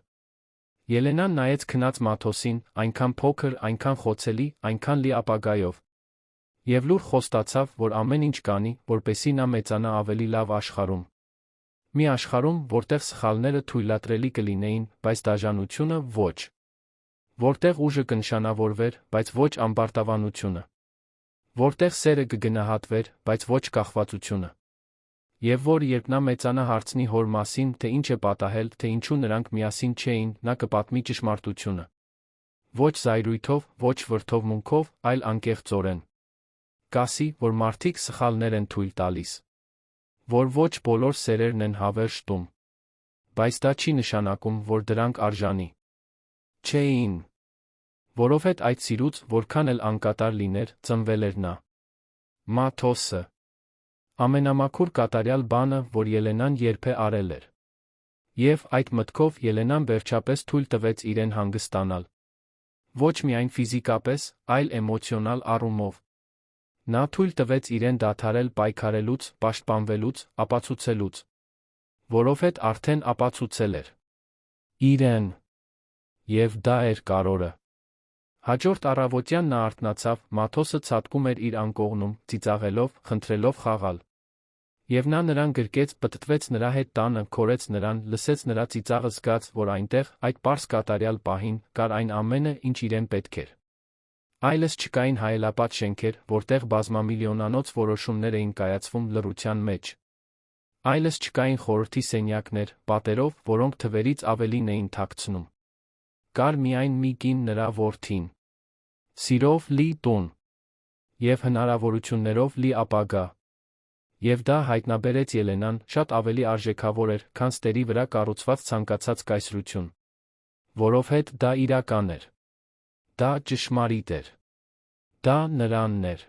Speaker 1: Ելենան նայեց քնած Մաթոսին, այնքան փոքր, այնքան խոցելի, այնքան լի ապագայով։ Եվ լուր խոստացավ, որ ամեն ինչ կանի, որպեսզի նա մեծանա ավելի լավ աշխարհում։ Մի աշխարհում, որտեղ սխալները թույլատրելի կլինեին, բայց դաժանությունը ոչ։ Որտեղ ուժը կնշանավորվեր, բայց ոչ ամբարտավանությունը։ Որտեղ սերը կգնահատվեր, բայց ոչ կախվածությունը։ Եվ որ երբ նա մեծանա հարցնի հոր մասին, թե ինչ է պատահել, թե ինչու նրանք միասին չէին, նա կպատմի ճշմարտությունը։ Ոչ զայրույթով, ոչ վրդովմունքով, այլ անկեղծորեն։ Կասի, որ մարդիկ սխալներ են թույլ տալիս։ Որ ոչ բոլոր սերերն են հավերժ տում։ Բայց դա չի նշանակում, որ դրանք արժանի չէին։ Որովհետև այդ սիրուց, որքան էլ անկատար լիներ, ծնվել էր նա։ Մաթոսը։ Ամենամաքուր կատարյալ բանը, որ Ելենան երբե արել էր։ Եվ այդ մտքով Ելենան վերջապես թույլ տվեց իրեն հանգստանալ։ Ոչ միայն ֆիզիկապես, այլ էմոցիոնալ առումով։ Նա թույլ տվեց իրեն դադարել պայքարելուց, պաշտպանվելուց, ապացուցելուց։ Որովհետև արդեն ապացուցել էր իրեն։ Եվ դա էր կարևորը։ Հաջորդ առավոտյան նա արթնացավ, Մաթոսը ցատկում էր իր անկողնում, ծիծաղելով, խնդրելով խաղալ։ Եվ նա նրան գրկեց, պտտվեց նրա հետ տանը, քորեց նրան, լսեց նրա ծիծաղը, զգաց, որ այնտեղ, այդ պարզ կատարյալ պահին, կար այն ամենը, ինչ իրեն պետք էր։ Այլևս չկային հայելապատ շենքեր, որտեղ բազմամիլիոնանոց որոշումներ էին կայացվում լռության մեջ։ Այլևս չկային խորհրդի սենյակներ, պատերով, որոնք թվերից ավելին էին թաքցնում։ Կար միայն մի կին, նրա որդին։ Սիրով լի տուն։ Եվ հնարավորություններով լի ապագա։ Եվ դա հայտնաբերեց Ելենան, շատ ավելի արժեքավոր էր, քան ստերի վրա կառուցված ցանկացած կայսրություն։ Որովհետև դա իրական էր։ Դա ճշմարիտ էր։ Դա նրանն էր։